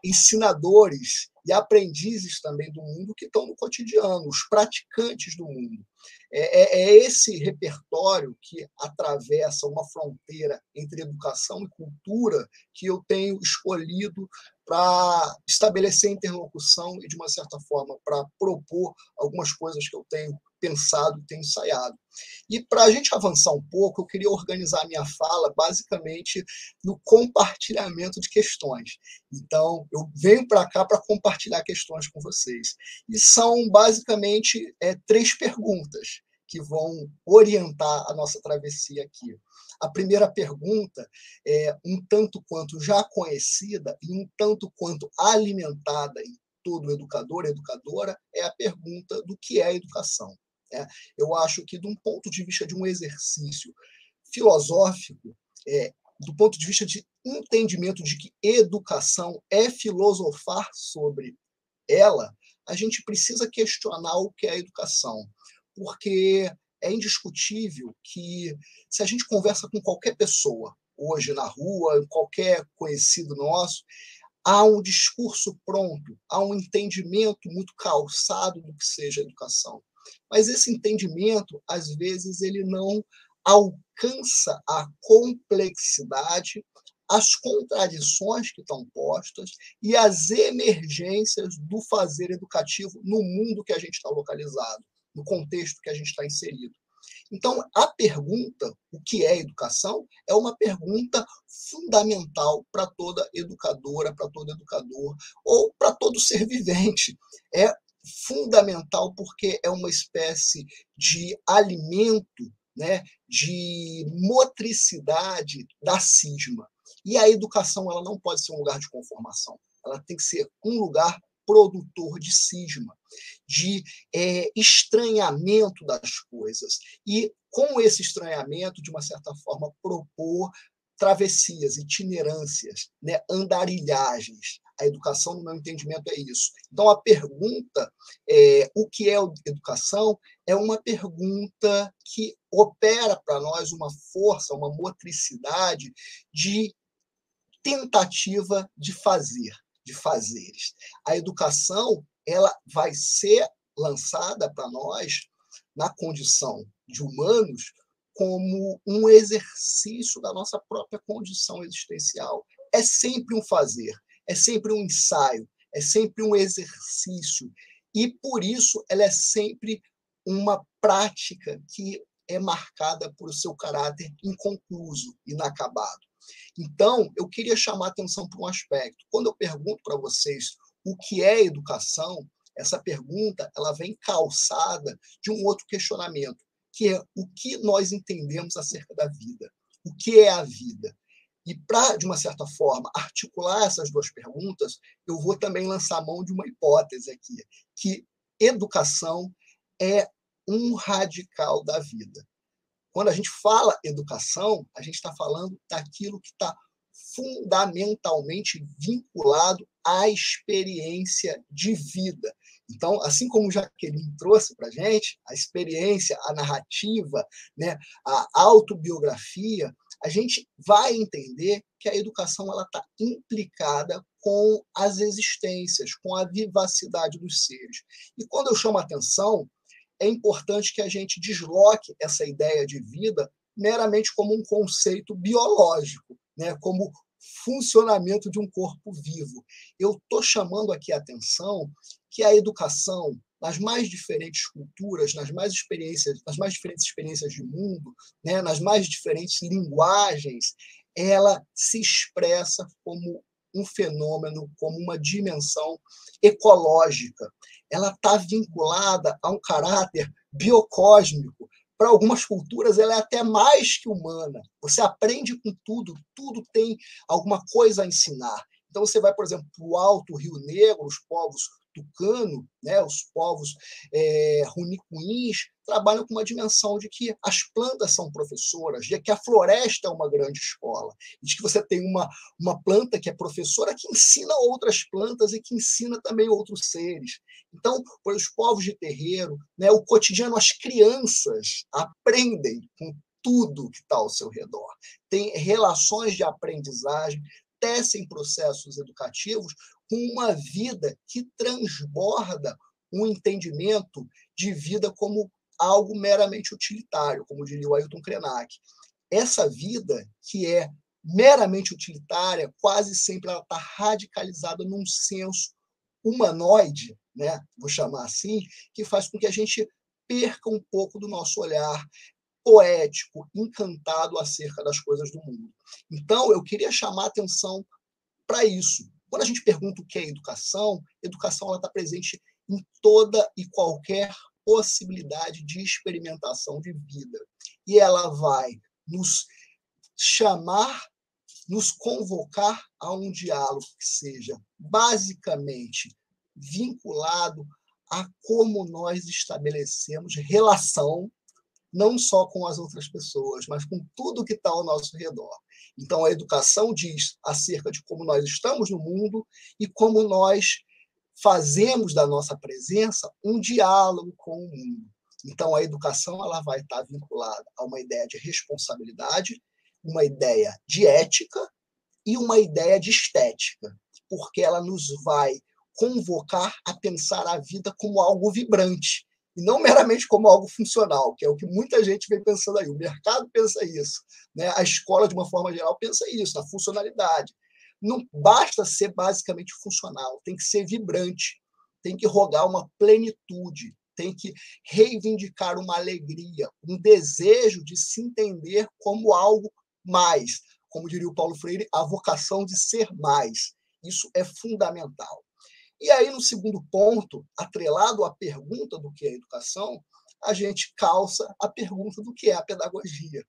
ensinadores e aprendizes também do mundo que estão no cotidiano, os praticantes do mundo. É esse repertório que atravessa uma fronteira entre educação e cultura que eu tenho escolhido para estabelecer interlocução e, de uma certa forma, para propor algumas coisas que eu tenho pensado e tenho ensaiado. E, para a gente avançar um pouco, eu queria organizar a minha fala basicamente no compartilhamento de questões. Então, eu venho para cá para compartilhar questões com vocês. E são basicamente 3 perguntas que vão orientar a nossa travessia aqui. A primeira pergunta é um tanto quanto já conhecida e um tanto quanto alimentada em todo educador e educadora, é a pergunta do que é educação. Eu acho que, de um ponto de vista de um exercício filosófico, do ponto de vista de entendimento de que educação é filosofar sobre ela, a gente precisa questionar o que é educação, porque é indiscutível que, se a gente conversa com qualquer pessoa, hoje na rua, qualquer conhecido nosso, há um discurso pronto, há um entendimento muito calçado do que seja educação. Mas esse entendimento, às vezes, ele não alcança a complexidade, as contradições que estão postas e as emergências do fazer educativo no mundo que a gente está localizado, no contexto que a gente está inserido. Então, a pergunta, o que é educação, é uma pergunta fundamental para toda educadora, para todo educador, ou para todo ser vivente. É fundamental porque é uma espécie de alimento, né, de motricidade da cisma. E a educação, ela não pode ser um lugar de conformação. Ela tem que ser um lugar produtor de cisma, de estranhamento das coisas. E, com esse estranhamento, de uma certa forma, propor travessias, itinerâncias, né, andarilhagens. A educação, no meu entendimento, é isso. Então, a pergunta, o que é educação, é uma pergunta que opera para nós uma força, uma motricidade de tentativa de fazer, de fazeres. A educação, ela vai ser lançada para nós na condição de humanos como um exercício da nossa própria condição existencial. É sempre um fazer, é sempre um ensaio, é sempre um exercício. E, por isso, ela é sempre uma prática que é marcada por seu caráter inconcluso, inacabado. Então, eu queria chamar a atenção para um aspecto. Quando eu pergunto para vocês o que é educação, essa pergunta ela vem calçada de um outro questionamento, que é o que nós entendemos acerca da vida. O que é a vida? E para, de uma certa forma, articular essas duas perguntas, eu vou também lançar a mão de uma hipótese aqui, que educação é um radical da vida. Quando a gente fala educação, a gente está falando daquilo que está fundamentalmente vinculado à experiência de vida. Então, assim como o Jaqueline trouxe para a gente, a experiência, a narrativa, né, a autobiografia, a gente vai entender que a educação está implicada com as existências, com a vivacidade dos seres. E quando eu chamo a atenção, é importante que a gente desloque essa ideia de vida meramente como um conceito biológico, né? Como funcionamento de um corpo vivo. Eu estou chamando aqui a atenção que a educação, nas mais diferentes culturas, nas mais diferentes experiências de mundo, né? Nas mais diferentes linguagens, ela se expressa como um fenômeno, como uma dimensão ecológica. Ela está vinculada a um caráter biocósmico. Para algumas culturas, ela é até mais que humana. Você aprende com tudo, tudo tem alguma coisa a ensinar. Então, você vai, por exemplo, para o Alto Rio Negro, os povos tucano, né, os povos runicuins, trabalham com uma dimensão de que as plantas são professoras, de que a floresta é uma grande escola, de que você tem uma planta que é professora que ensina outras plantas e que ensina também outros seres. Então, para os povos de terreiro, né, o cotidiano, as crianças aprendem com tudo que está ao seu redor. Tem relações de aprendizagem, tecem processos educativos com uma vida que transborda um entendimento de vida como algo meramente utilitário, como diria o Ailton Krenak. Essa vida que é meramente utilitária, quase sempre ela está radicalizada num senso humanoide, né? Vou chamar assim, que faz com que a gente perca um pouco do nosso olhar poético, encantado acerca das coisas do mundo. Então, eu queria chamar a atenção para isso. Quando a gente pergunta o que é educação, educação está presente em toda e qualquer possibilidade de experimentação de vida. E ela vai nos chamar, nos convocar a um diálogo que seja basicamente vinculado a como nós estabelecemos relação, não só com as outras pessoas, mas com tudo que está ao nosso redor. Então, a educação diz acerca de como nós estamos no mundo e como nós fazemos da nossa presença um diálogo com o mundo. Então, a educação ela vai estar vinculada a uma ideia de responsabilidade, uma ideia de ética e uma ideia de estética, porque ela nos vai convocar a pensar a vida como algo vibrante, e não meramente como algo funcional, que é o que muita gente vem pensando aí. O mercado pensa isso, né? A escola, de uma forma geral, pensa isso, na funcionalidade. Não basta ser basicamente funcional, tem que ser vibrante, tem que rogar uma plenitude, tem que reivindicar uma alegria, um desejo de se entender como algo mais. Como diria o Paulo Freire, a vocação de ser mais. Isso é fundamental. E aí, no segundo ponto, atrelado à pergunta do que é educação, a gente calça a pergunta do que é a pedagogia.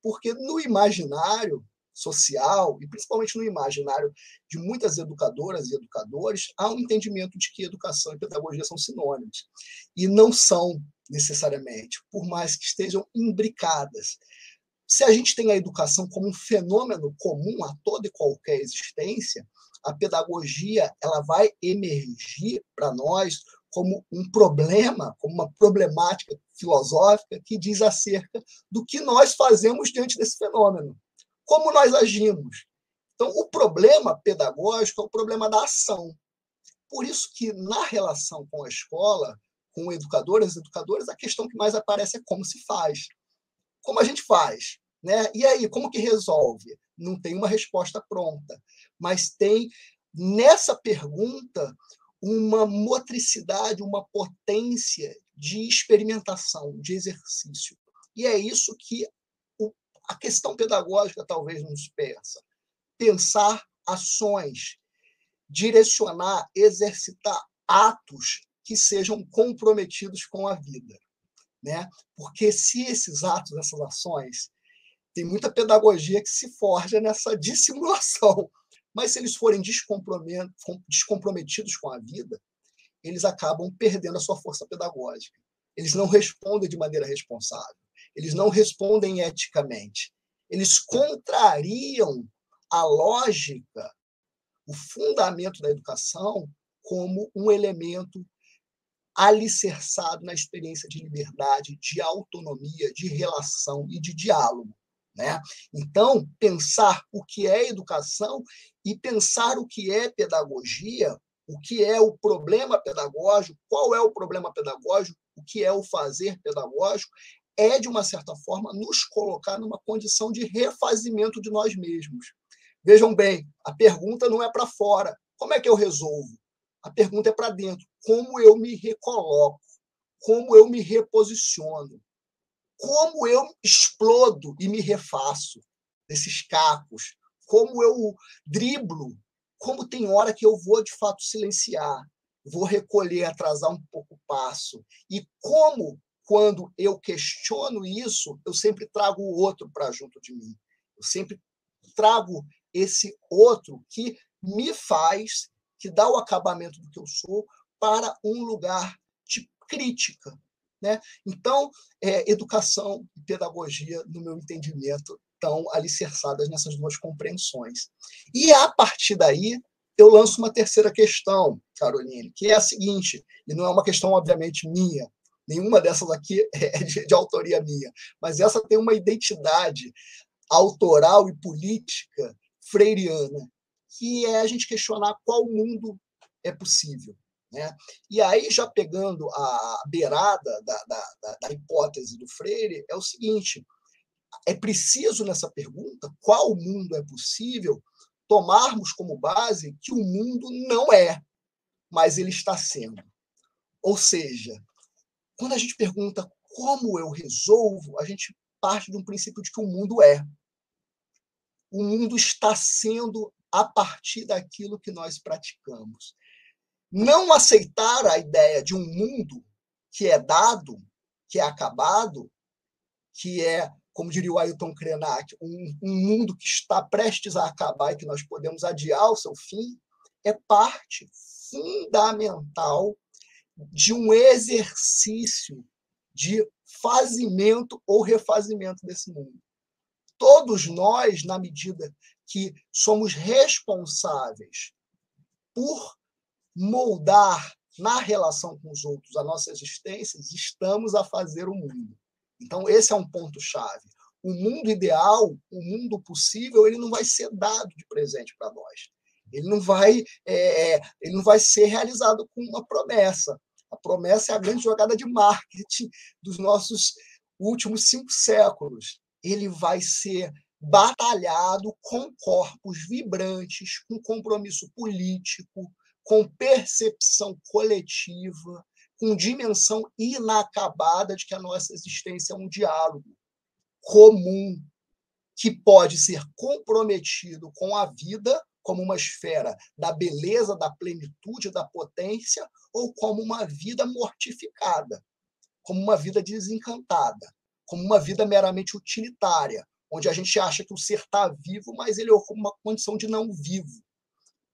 Porque no imaginário social, e principalmente no imaginário de muitas educadoras e educadores, há um entendimento de que educação e pedagogia são sinônimos. E não são necessariamente, por mais que estejam imbricadas. Se a gente tem a educação como um fenômeno comum a toda e qualquer existência, a pedagogia ela vai emergir para nós como um problema, como uma problemática filosófica que diz acerca do que nós fazemos diante desse fenômeno, como nós agimos. Então, o problema pedagógico é o problema da ação. Por isso que, na relação com a escola, com educadoras e educadores, a questão que mais aparece é como se faz. Como a gente faz? Né? E aí, como que resolve? Não tem uma resposta pronta, mas tem, nessa pergunta, uma motricidade, uma potência de experimentação, de exercício. E é isso que a questão pedagógica talvez nos peça. Pensar ações, direcionar, exercitar atos que sejam comprometidos com a vida. Né? Porque se esses atos, essas ações, tem muita pedagogia que se forja nessa dissimulação, mas se eles forem descomprometidos com a vida, eles acabam perdendo a sua força pedagógica. Eles não respondem de maneira responsável, eles não respondem eticamente, eles contrariam a lógica, o fundamento da educação como um elemento alicerçado na experiência de liberdade, de autonomia, de relação e de diálogo. Né? Então, pensar o que é educação e pensar o que é pedagogia, o que é o problema pedagógico, qual é o problema pedagógico, o que é o fazer pedagógico, é, de uma certa forma, nos colocar numa condição de refazimento de nós mesmos. Vejam bem, a pergunta não é para fora. Como é que eu resolvo? A pergunta é para dentro. Como eu me recoloco? Como eu me reposiciono? Como eu explodo e me refaço desses cacos? Como eu driblo? Como tem hora que eu vou, de fato, silenciar? Vou recolher, atrasar um pouco o passo. E como, quando eu questiono isso, eu sempre trago o outro para junto de mim. Eu sempre trago esse outro que me faz, que dá o acabamento do que eu sou, para um lugar de crítica. Né? Então, educação e pedagogia, no meu entendimento, estão alicerçadas nessas duas compreensões. E, a partir daí, eu lanço uma terceira questão, Caroline, que é a seguinte, e não é uma questão, obviamente, minha, nenhuma dessas aqui é de autoria minha, mas essa tem uma identidade autoral e política freiriana, que é a gente questionar qual mundo é possível. Né? E aí, já pegando a beirada da hipótese do Freire, é o seguinte, é preciso, nessa pergunta, qual mundo é possível, tomarmos como base que o mundo não é, mas ele está sendo. Ou seja, quando a gente pergunta como eu resolvo, a gente parte de um princípio de que o mundo é. O mundo está sendo a partir daquilo que nós praticamos. Não aceitar a ideia de um mundo que é dado, que é acabado, que é, como diria o Ailton Krenak, um mundo que está prestes a acabar e que nós podemos adiar o seu fim, é parte fundamental de um exercício de fazimento ou refazimento desse mundo. Todos nós, na medida que somos responsáveis por moldar na relação com os outros a nossa existência, estamos a fazer o mundo. Então, esse é um ponto-chave. O mundo ideal, o mundo possível, ele não vai ser dado de presente para nós. Ele não vai ser realizado com uma promessa. A promessa é a grande jogada de marketing dos nossos últimos 5 séculos. Ele vai ser batalhado com corpos vibrantes, com compromisso político, com percepção coletiva, com dimensão inacabada de que a nossa existência é um diálogo comum, que pode ser comprometido com a vida como uma esfera da beleza, da plenitude, da potência, ou como uma vida mortificada, como uma vida desencantada, como uma vida meramente utilitária, onde a gente acha que o ser está vivo, mas ele ocupa uma condição de não vivo,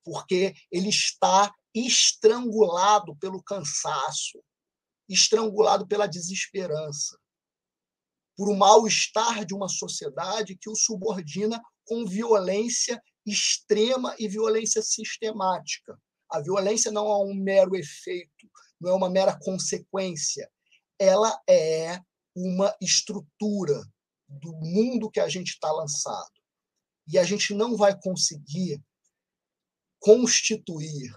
porque ele está estrangulado pelo cansaço, estrangulado pela desesperança, por um mal-estar de uma sociedade que o subordina com violência extrema e violência sistemática. A violência não é um mero efeito, não é uma mera consequência. Ela é uma estrutura do mundo que a gente está lançado. E a gente não vai conseguir constituir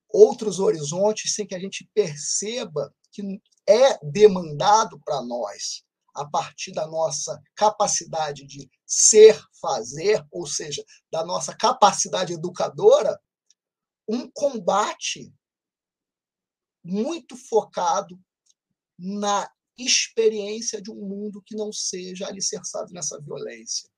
outros horizontes sem que a gente perceba que é demandado para nós a partir da nossa capacidade de ser, fazer, ou seja, da nossa capacidade educadora, um combate muito focado na experiência de um mundo que não seja alicerçado nessa violência,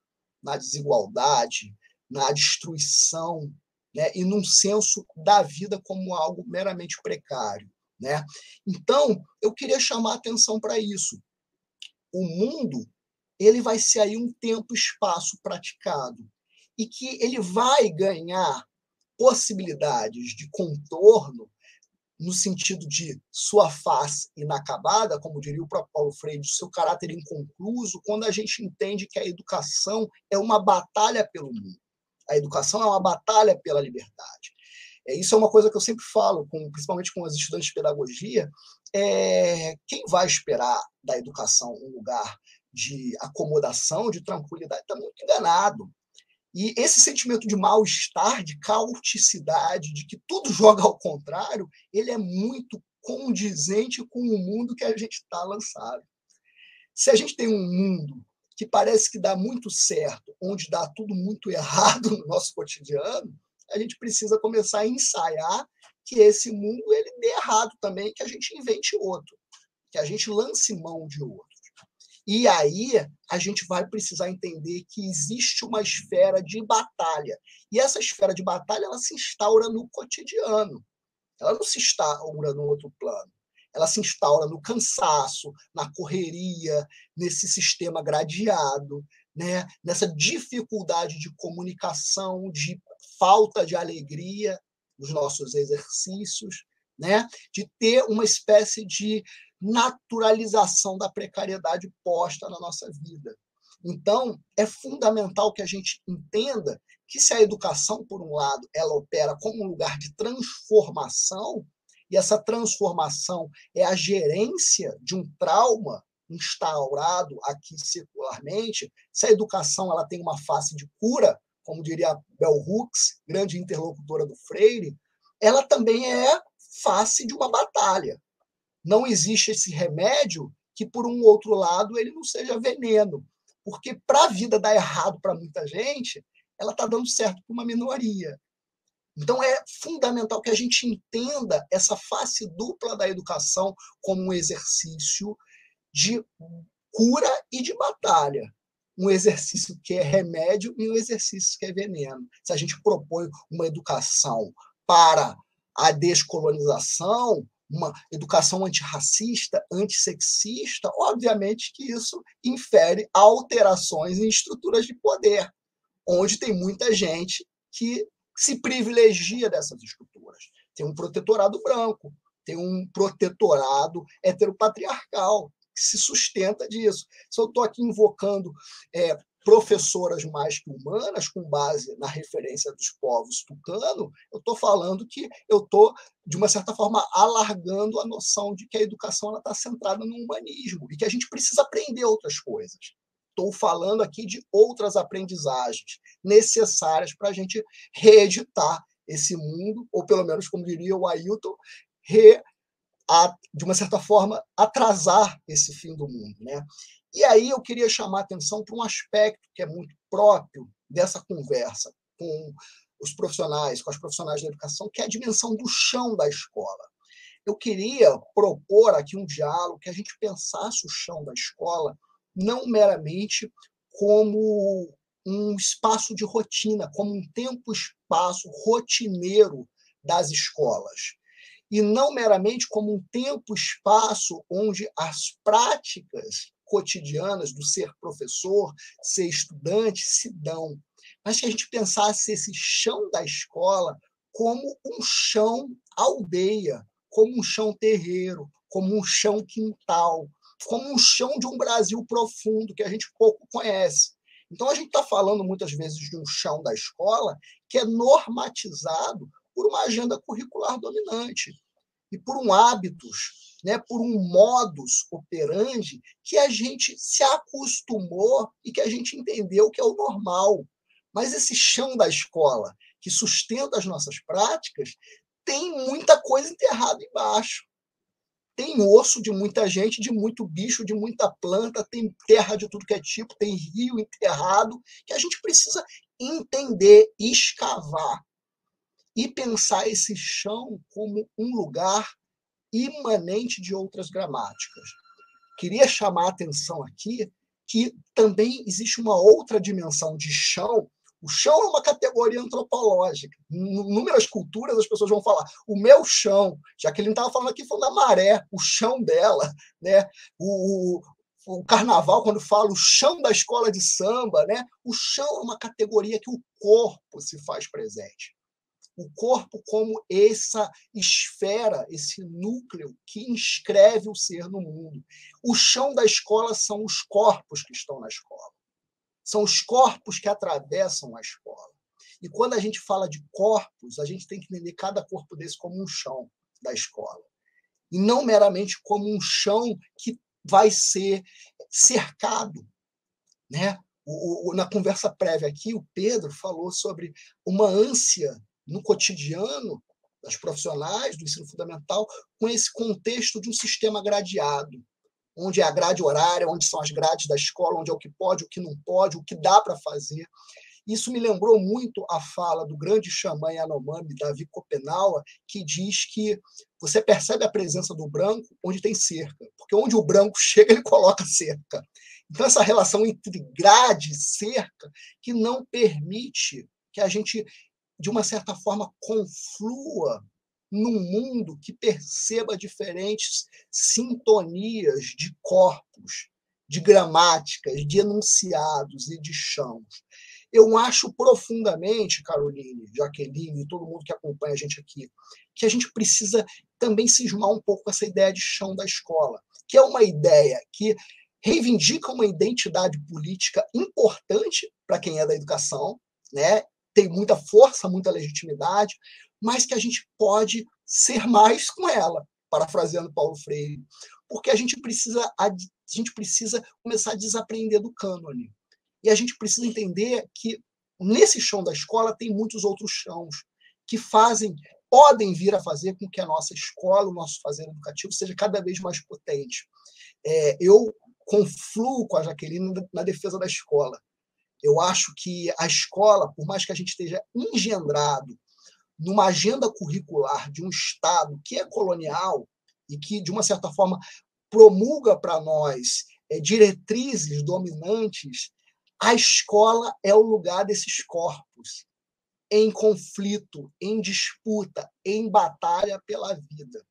na desigualdade, na destruição, né, e num senso da vida como algo meramente precário, né? Então, eu queria chamar a atenção para isso. O mundo, ele vai ser aí um tempo e espaço praticado, e que ele vai ganhar possibilidades de contorno no sentido de sua face inacabada, como diria o próprio Paulo Freire, de seu caráter inconcluso, quando a gente entende que a educação é uma batalha pelo mundo. A educação é uma batalha pela liberdade. Isso é uma coisa que eu sempre falo, principalmente com os estudantes de pedagogia. Quem vai esperar da educação um lugar de acomodação, de tranquilidade, está muito enganado. E esse sentimento de mal-estar, de caoticidade, de que tudo joga ao contrário, ele é muito condizente com o mundo que a gente está lançado. Se a gente tem um mundo que parece que dá muito certo, onde dá tudo muito errado no nosso cotidiano, a gente precisa começar a ensaiar que esse mundo ele dê errado também, que a gente invente outro, que a gente lance mão de outro. E aí a gente vai precisar entender que existe uma esfera de batalha. E essa esfera de batalha ela se instaura no cotidiano. Ela não se instaura no outro plano. Ela se instaura no cansaço, na correria, nesse sistema gradeado, né? Nessa dificuldade de comunicação, de falta de alegria nos nossos exercícios, né? De ter uma espécie de naturalização da precariedade posta na nossa vida. Então, é fundamental que a gente entenda que se a educação, por um lado, ela opera como um lugar de transformação, e essa transformação é a gerência de um trauma instaurado aqui secularmente, se a educação ela tem uma face de cura, como diria Bell Hooks, grande interlocutora do Freire, ela também é face de uma batalha. Não existe esse remédio que, por um outro lado, ele não seja veneno. Porque para a vida dar errado para muita gente, ela está dando certo para uma minoria. Então, é fundamental que a gente entenda essa face dupla da educação como um exercício de cura e de batalha. Um exercício que é remédio e um exercício que é veneno. Se a gente propõe uma educação para a descolonização, uma educação antirracista, antissexista, obviamente que isso infere alterações em estruturas de poder, onde tem muita gente que se privilegia dessas estruturas. Tem um protetorado branco, tem um protetorado heteropatriarcal, que se sustenta disso. Se eu estou aqui invocando professoras mais que humanas, com base na referência dos povos tucano, eu estou falando que eu estou, de uma certa forma, alargando a noção de que a educação está centrada no humanismo e que a gente precisa aprender outras coisas. Estou falando aqui de outras aprendizagens necessárias para a gente reeditar esse mundo, ou pelo menos, como diria o Ailton, de uma certa forma, atrasar esse fim do mundo, né? E aí eu queria chamar a atenção para um aspecto que é muito próprio dessa conversa com os profissionais, com as profissionais da educação, que é a dimensão do chão da escola. Eu queria propor aqui um diálogo que a gente pensasse o chão da escola não meramente como um espaço de rotina, como um tempo-espaço rotineiro das escolas, e não meramente como um tempo-espaço onde as práticas cotidianas do ser professor, ser estudante, se dão, mas que a gente pensasse esse chão da escola como um chão aldeia, como um chão terreiro, como um chão quintal, como um chão de um Brasil profundo que a gente pouco conhece. Então, a gente está falando muitas vezes de um chão da escola que é normatizado por uma agenda curricular dominante e por um hábitos, né, por um modus operandi que a gente se acostumou e que a gente entendeu que é o normal. Mas esse chão da escola que sustenta as nossas práticas tem muita coisa enterrada embaixo. tem osso de muita gente, de muito bicho, de muita planta, tem terra de tudo que é tipo, tem rio enterrado, que a gente precisa entender, escavar e pensar esse chão como um lugar imanente de outras gramáticas. Queria chamar a atenção aqui que também existe uma outra dimensão de chão. O chão é uma categoria antropológica. Em inúmeras culturas, as pessoas vão falar o meu chão, já que ele não estava falando aqui, falando da maré, o chão dela, né? O carnaval, quando fala o chão da escola de samba, né? O chão é uma categoria que o corpo se faz presente. O corpo como essa esfera, esse núcleo que inscreve o ser no mundo. O chão da escola são os corpos que estão na escola. São os corpos que atravessam a escola. E quando a gente fala de corpos, a gente tem que entender cada corpo desse como um chão da escola. E não meramente como um chão que vai ser cercado, né? Na conversa prévia aqui, o Pedro falou sobre uma ânsia no cotidiano das profissionais do ensino fundamental com esse contexto de um sistema gradeado, onde é a grade horária, onde são as grades da escola, onde é o que pode, o que não pode, o que dá para fazer. Isso me lembrou muito a fala do grande xamã Yanomami, Davi Copenaua, que diz que você percebe a presença do branco onde tem cerca, porque onde o branco chega, ele coloca cerca. Então, essa relação entre grade e cerca que não permite que a gente, de uma certa forma, conflua num mundo que perceba diferentes sintonias de corpos, de gramáticas, de enunciados e de chãos. Eu acho profundamente, Caroline, Jaqueline e todo mundo que acompanha a gente aqui, que a gente precisa também cismar um pouco com essa ideia de chão da escola, que é uma ideia que reivindica uma identidade política importante para quem é da educação, né? Tem muita força, muita legitimidade, mas que a gente pode ser mais com ela, parafraseando Paulo Freire, porque a gente precisa começar a desaprender do cânone. E a gente precisa entender que nesse chão da escola tem muitos outros chãos que podem vir a fazer com que a nossa escola, o nosso fazer educativo, seja cada vez mais potente. Eu confluo com a Jaqueline na defesa da escola. Eu acho que a escola, por mais que a gente esteja engendrado numa agenda curricular de um Estado que é colonial e que, de uma certa forma, promulga para nós diretrizes dominantes, a escola é o lugar desses corpos em conflito, em disputa, em batalha pela vida.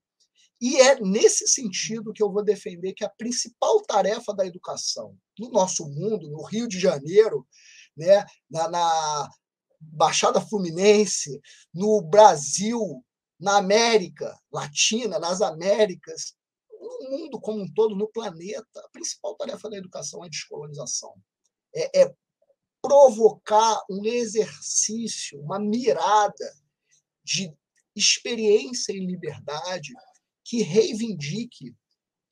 E é nesse sentido que eu vou defender que a principal tarefa da educação no nosso mundo, no Rio de Janeiro, né, na Baixada Fluminense, no Brasil, na América Latina, nas Américas, no mundo como um todo, no planeta, a principal tarefa da educação é a descolonização. É provocar um exercício, uma mirada de experiência em liberdade que reivindique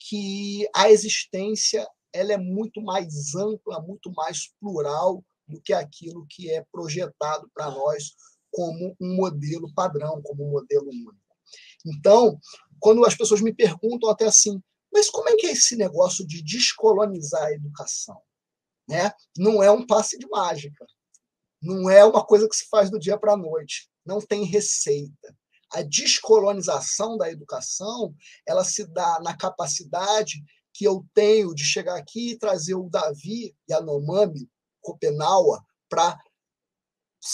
que a existência ela é muito mais ampla, muito mais plural do que aquilo que é projetado para nós como um modelo padrão, como um modelo único. Então, quando as pessoas me perguntam até assim, mas como é que é esse negócio de descolonizar a educação? Né? Não é um passe de mágica, não é uma coisa que se faz do dia para a noite, não tem receita. A descolonização da educação ela se dá na capacidade que eu tenho de chegar aqui e trazer o Davi Yanomami, Copenaua, para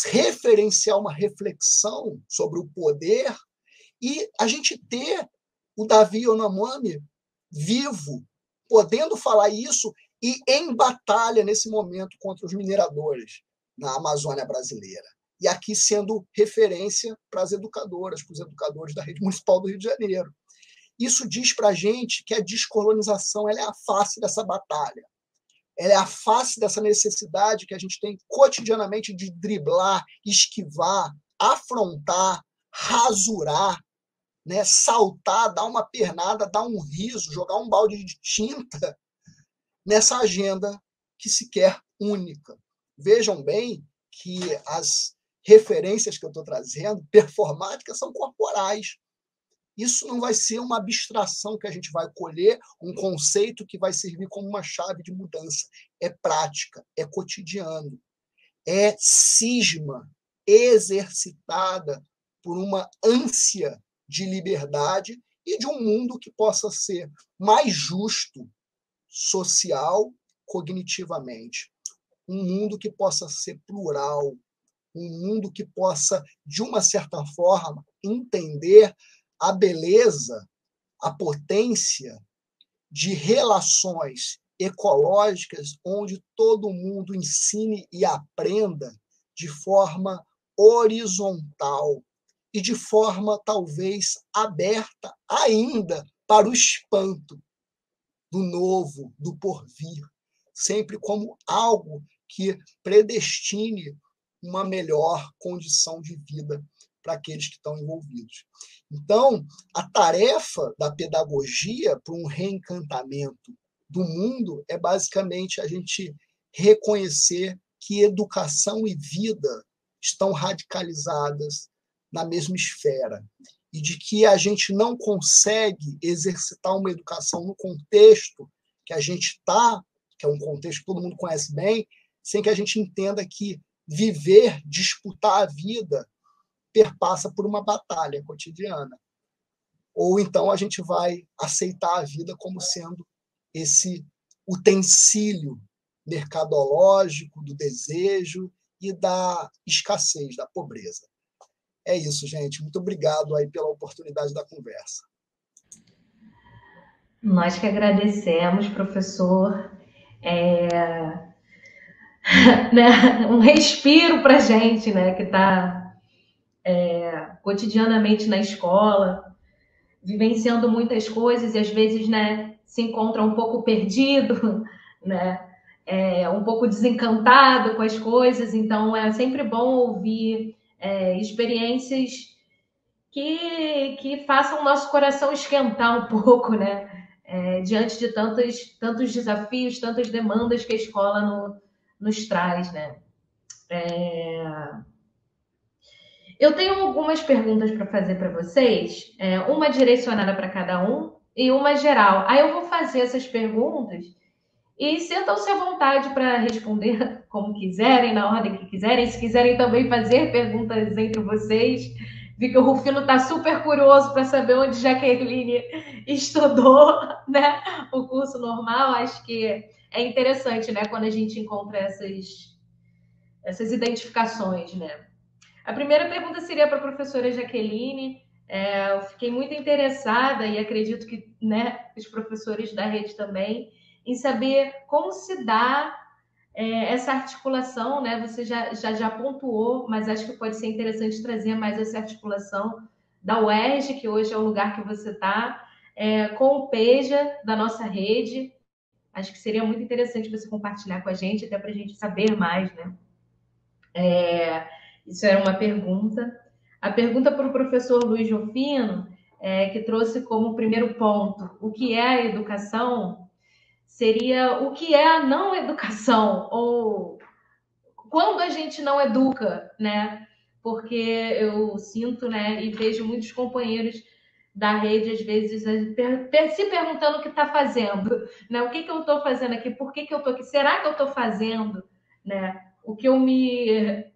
referenciar uma reflexão sobre o poder e a gente ter o Davi Yanomami vivo, podendo falar isso e em batalha nesse momento contra os mineradores na Amazônia brasileira. E aqui sendo referência para as educadoras, para os educadores da rede municipal do Rio de Janeiro. Isso diz para a gente que a descolonização ela é a face dessa batalha. Ela é a face dessa necessidade que a gente tem cotidianamente de driblar, esquivar, afrontar, rasurar, né, saltar, dar uma pernada, dar um riso, jogar um balde de tinta nessa agenda que se quer única. Vejam bem que as referências que eu estou trazendo, performáticas, são corporais. Isso não vai ser uma abstração que a gente vai colher, um conceito que vai servir como uma chave de mudança. É prática, é cotidiano, é cisma exercitada por uma ânsia de liberdade e de um mundo que possa ser mais justo, social, cognitivamente. Um mundo que possa ser plural, um mundo que possa, de uma certa forma, entender a beleza, a potência de relações ecológicas onde todo mundo ensine e aprenda de forma horizontal e de forma talvez aberta ainda para o espanto do novo, do porvir, sempre como algo que predestine uma melhor condição de vida para aqueles que estão envolvidos. Então, a tarefa da pedagogia para um reencantamento do mundo é basicamente a gente reconhecer que educação e vida estão radicalizadas na mesma esfera e de que a gente não consegue exercitar uma educação no contexto que a gente está, que é um contexto que todo mundo conhece bem, sem que a gente entenda que viver, disputar a vida, perpassa por uma batalha cotidiana. Ou então a gente vai aceitar a vida como sendo esse utensílio mercadológico do desejo e da escassez, da pobreza. É isso, gente. Muito obrigado aí pela oportunidade da conversa. Nós que agradecemos, professor. Né, um respiro para a gente, né, que está cotidianamente na escola, vivenciando muitas coisas e às vezes, né, se encontra um pouco perdido, né, um pouco desencantado com as coisas. Então é sempre bom ouvir experiências que façam o nosso coração esquentar um pouco, né, diante de tantos desafios, tantas demandas que a escola nos traz, né. Eu tenho algumas perguntas para fazer para vocês, uma direcionada para cada um e uma geral. Aí eu vou fazer essas perguntas e sintam-se à vontade para responder como quiserem, na ordem que quiserem. Se quiserem também fazer perguntas entre vocês, vi que o Rufino está super curioso para saber onde Jaqueline estudou, né, o curso normal. Acho que é interessante, né, quando a gente encontra essas identificações, né. A primeira pergunta seria para a professora Jaqueline. Eu fiquei muito interessada, e acredito que, né, os professores da rede também, em saber como se dá essa articulação, né? Você já pontuou, mas acho que pode ser interessante trazer mais essa articulação da UERJ, que hoje é o lugar que você está, com o PEJA, da nossa rede. Acho que seria muito interessante você compartilhar com a gente, até para a gente saber mais, né? Isso era uma pergunta. A pergunta para o professor Luiz Rufino, que trouxe como primeiro ponto o que é a educação, seria o que é a não educação, ou quando a gente não educa, né? Porque eu sinto, né, e vejo muitos companheiros da rede, às vezes, se perguntando o que está fazendo, né? O que eu estou fazendo aqui? Por que eu estou aqui? Será que eu estou fazendo, né, o que eu me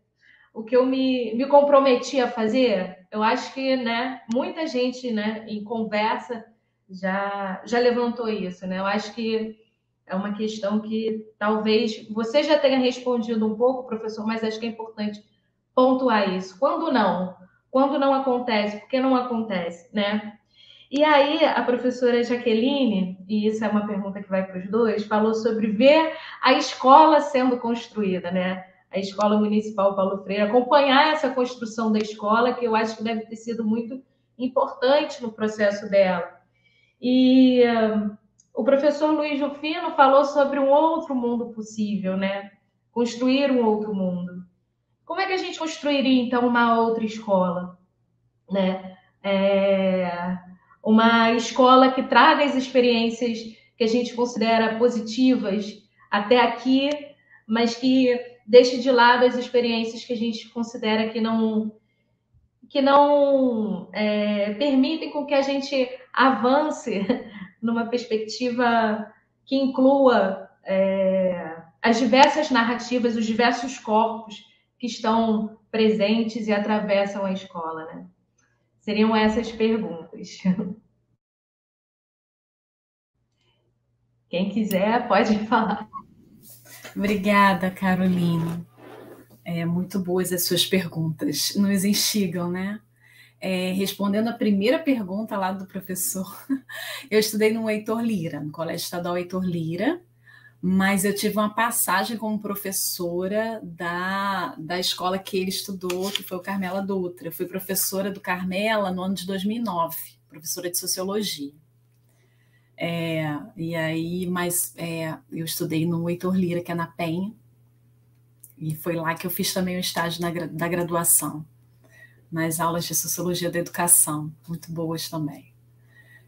comprometi a fazer? Eu acho que, né, muita gente, né, em conversa já levantou isso, né? Eu acho que é uma questão que talvez você já tenha respondido um pouco, professor, mas acho que é importante pontuar isso. Quando não acontece, por que não acontece, né? E aí a professora Jaqueline, e isso é uma pergunta que vai para os dois, falou sobre ver a escola sendo construída, né? A Escola Municipal Paulo Freire, acompanhar essa construção da escola, que eu acho que deve ter sido muito importante no processo dela. E o professor Luiz Rufino falou sobre um outro mundo possível, né? Construir um outro mundo. Como é que a gente construiria, então, uma outra escola, né? Uma escola que traga as experiências que a gente considera positivas até aqui, mas que deixe de lado as experiências que a gente considera que não que não permitem com que a gente avance numa perspectiva que inclua as diversas narrativas, os diversos corpos que estão presentes e atravessam a escola, né? Seriam essas perguntas. Quem quiser pode falar. Obrigada, Caroline. Muito boas as suas perguntas, nos instigam, né? Respondendo a primeira pergunta lá do professor, eu estudei no Heitor Lira, no Colégio Estadual Heitor Lira, mas eu tive uma passagem como professora da escola que ele estudou, que foi o Carmela Dutra. Eu fui professora do Carmela no ano de 2009, professora de Sociologia. Eu estudei no Heitor Lira, que é na Penha, e foi lá que eu fiz também o estágio da graduação, nas aulas de Sociologia da Educação, muito boas também.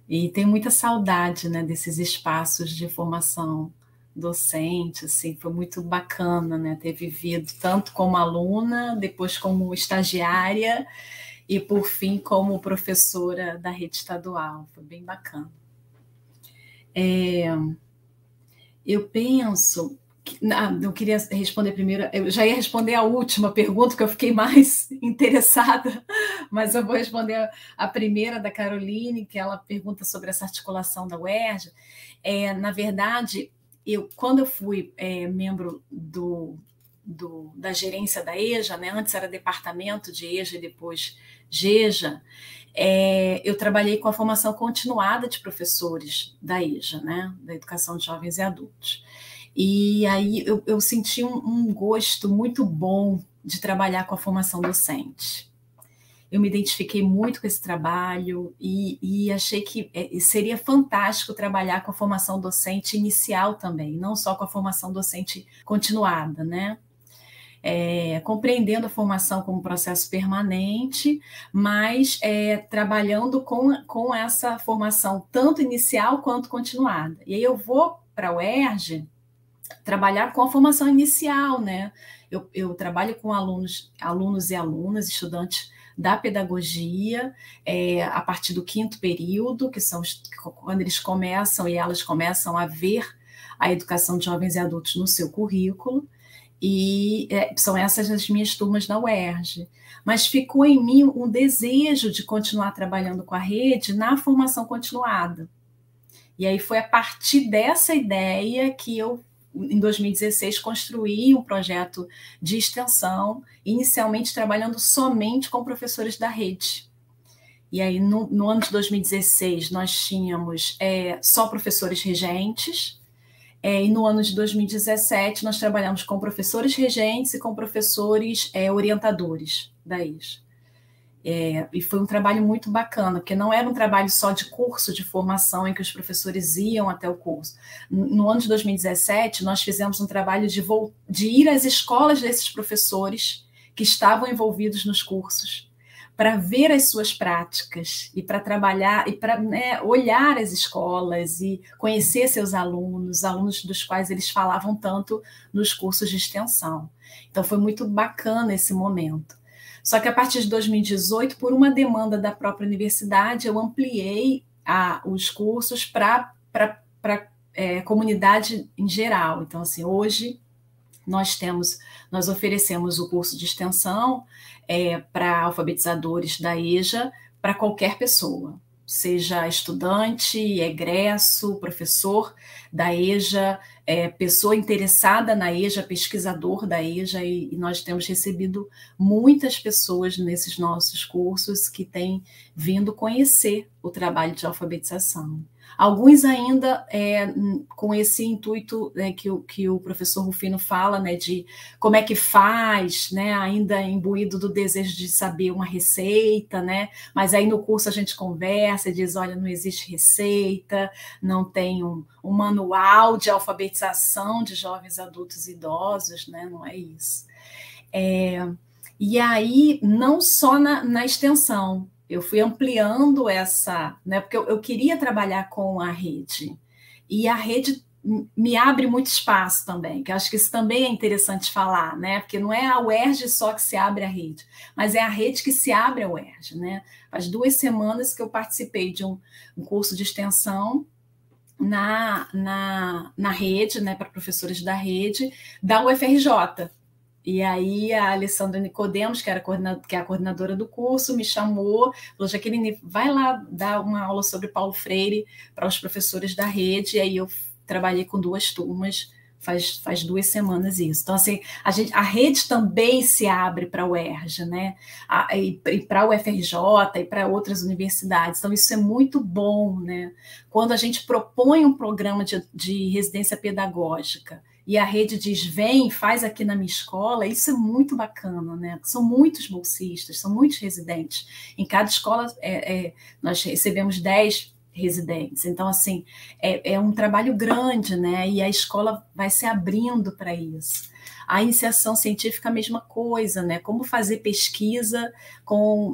E tenho muita saudade, né, desses espaços de formação docente, assim, foi muito bacana, né, ter vivido tanto como aluna, depois como estagiária e, por fim, como professora da rede estadual. Foi bem bacana. Eu penso... eu queria responder primeiro, eu já ia responder a última pergunta, que eu fiquei mais interessada, mas eu vou responder a primeira da Caroline, que ela pergunta sobre essa articulação da UERJ. Na verdade, quando eu fui membro da gerência da EJA, né, antes era departamento de EJA e depois GEJA, eu trabalhei com a formação continuada de professores da EJA, né, da Educação de Jovens e Adultos. E aí eu senti um gosto muito bom de trabalhar com a formação docente. Eu me identifiquei muito com esse trabalho e achei que seria fantástico trabalhar com a formação docente inicial também, não só com a formação docente continuada, né? Compreendendo a formação como processo permanente, mas trabalhando com essa formação tanto inicial quanto continuada. E aí eu vou para a UERJ trabalhar com a formação inicial, né? Eu trabalho com alunos e alunas, estudantes da pedagogia, a partir do 5º período, que são quando eles começam e elas começam a ver a educação de jovens e adultos no seu currículo, e são essas as minhas turmas da UERJ. Mas ficou em mim um desejo de continuar trabalhando com a rede na formação continuada. E aí foi a partir dessa ideia que eu, em 2016, construí um projeto de extensão, inicialmente trabalhando somente com professores da rede. E aí, no ano de 2016, nós tínhamos só professores regentes, e no ano de 2017, nós trabalhamos com professores regentes e com professores orientadores da EJA. E foi um trabalho muito bacana, porque não era um trabalho só de curso de formação em que os professores iam até o curso. No ano de 2017, nós fizemos um trabalho de ir às escolas desses professores que estavam envolvidos nos cursos, para ver as suas práticas e para trabalhar e para olhar as escolas e conhecer seus alunos dos quais eles falavam tanto nos cursos de extensão. Então foi muito bacana esse momento. Só que a partir de 2018, por uma demanda da própria universidade, eu ampliei os cursos para comunidade em geral. Então, assim, hoje nós oferecemos o curso de extensão para alfabetizadores da EJA, para qualquer pessoa, seja estudante, egresso, professor da EJA, pessoa interessada na EJA, pesquisador da EJA, e nós temos recebido muitas pessoas nesses nossos cursos que têm vindo conhecer o trabalho de alfabetização. Alguns ainda com esse intuito que o professor Rufino fala, né, de como é que faz, né, ainda imbuído do desejo de saber uma receita, né, mas aí no curso a gente conversa e diz, olha, não existe receita, não tem um manual de alfabetização de jovens, adultos e idosos, né, não é isso. E aí, não só na extensão, eu fui ampliando essa, né, porque eu queria trabalhar com a rede, e a rede me abre muito espaço também, que eu acho que isso também é interessante falar, né? Porque não é a UERJ só que se abre a rede, mas é a rede que se abre a UERJ, né? Faz 2 semanas que eu participei de um curso de extensão na rede, né, para professores da rede, da UFRJ. E aí a Alessandra Nicodemos, que é a coordenadora do curso, me chamou, falou, Jaqueline, vai lá dar uma aula sobre Paulo Freire para os professores da rede, e aí eu trabalhei com 2 turmas, faz 2 semanas isso. Então, assim, a rede também se abre para a UERJ, né? E para a UFRJ e para outras universidades. Então, isso é muito bom, né? Quando a gente propõe um programa de residência pedagógica e a rede diz, vem, faz aqui na minha escola, isso é muito bacana, né? São muitos bolsistas, são muitos residentes. Em cada escola, nós recebemos 10 residentes. Então, assim, é um trabalho grande, né? E a escola vai se abrindo para isso. A iniciação científica, a mesma coisa, né? Como fazer pesquisa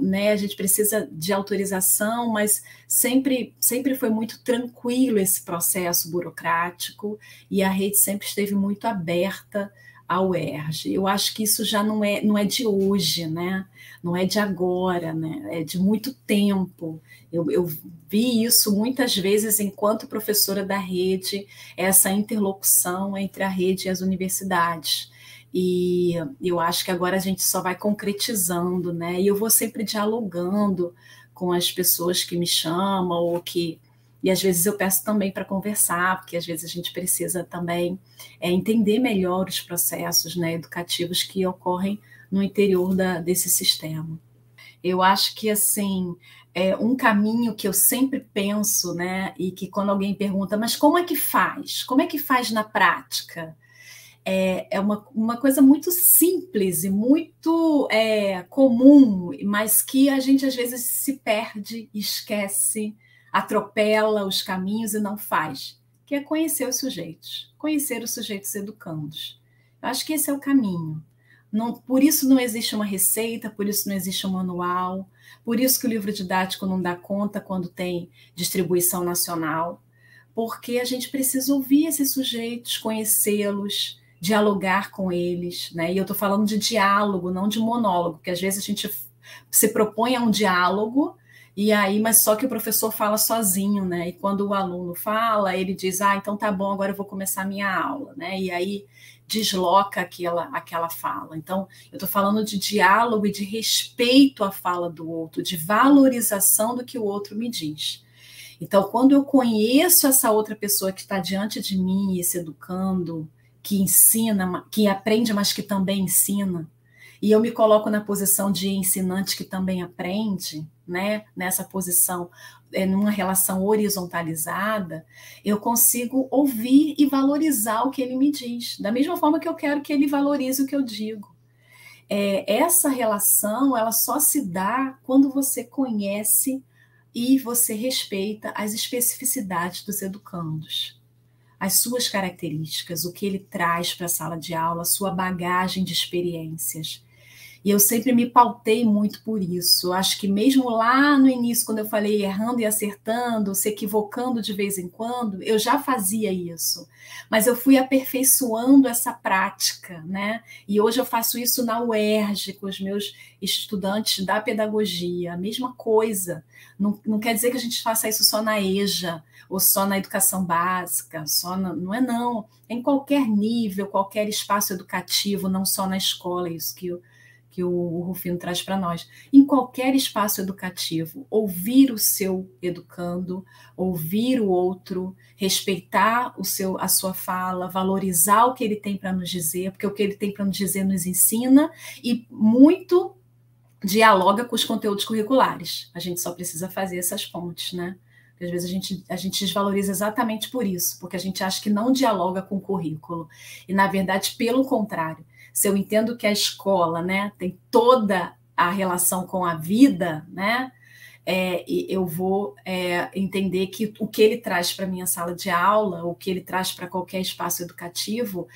né? A gente precisa de autorização, mas sempre foi muito tranquilo esse processo burocrático e a rede sempre esteve muito aberta ao UERJ. Eu acho que isso já não é de hoje, né? Não é de agora, né? É de muito tempo. Eu vi isso muitas vezes enquanto professora da rede, essa interlocução entre a rede e as universidades. E eu acho que agora a gente só vai concretizando, né? E eu vou sempre dialogando com as pessoas que me chamam e às vezes eu peço também para conversar, porque às vezes a gente precisa também entender melhor os processos, né, educativos que ocorrem no interior desse sistema. Eu acho que, assim, um caminho que eu sempre penso, né, e que quando alguém pergunta, mas como é que faz? Como é que faz na prática? É uma coisa muito simples e muito comum, mas que a gente às vezes se perde, esquece, atropela os caminhos e não faz, que é conhecer os sujeitos educandos. Eu acho que esse é o caminho. Por isso não existe uma receita, por isso não existe um manual, por isso que o livro didático não dá conta quando tem distribuição nacional, porque a gente precisa ouvir esses sujeitos, conhecê-los, dialogar com eles, né? E eu estou falando de diálogo, não de monólogo, porque às vezes a gente se propõe a um diálogo, mas só que o professor fala sozinho, né? E quando o aluno fala, ele diz, então tá bom, agora eu vou começar a minha aula, né? E aí desloca aquela fala. Então, eu estou falando de diálogo e de respeito à fala do outro, de valorização do que o outro me diz. Então, quando eu conheço essa outra pessoa que está diante de mim, esse educando, que ensina, que aprende, mas que também ensina, e eu me coloco na posição de ensinante que também aprende, né? Nessa posição, numa relação horizontalizada, eu consigo ouvir e valorizar o que ele me diz, da mesma forma que eu quero que ele valorize o que eu digo. Essa relação, ela só se dá quando você conhece e você respeita as especificidades dos educandos, as suas características, o que ele traz para a sala de aula, a sua bagagem de experiências. E eu sempre me pautei muito por isso. Acho que mesmo lá no início, quando eu falei errando e acertando, se equivocando de vez em quando, eu já fazia isso. Mas eu fui aperfeiçoando essa prática, né? E hoje eu faço isso na UERJ, com os meus estudantes da pedagogia, a mesma coisa. Não quer dizer que a gente faça isso só na EJA, ou só na educação básica, não é não. Em qualquer nível, qualquer espaço educativo, não só na escola, isso que o Rufino traz para nós. Em qualquer espaço educativo, ouvir o seu educando, ouvir o outro, respeitar a sua fala, valorizar o que ele tem para nos dizer, porque o que ele tem para nos dizer nos ensina e muito dialoga com os conteúdos curriculares. A gente só precisa fazer essas pontes, né? Porque às vezes a gente desvaloriza exatamente por isso, porque a gente acha que não dialoga com o currículo. E, na verdade, pelo contrário. Se eu entendo que a escola, né, tem toda a relação com a vida, né, eu vou entender que o que ele traz para a minha sala de aula, o que ele traz para qualquer espaço educativo,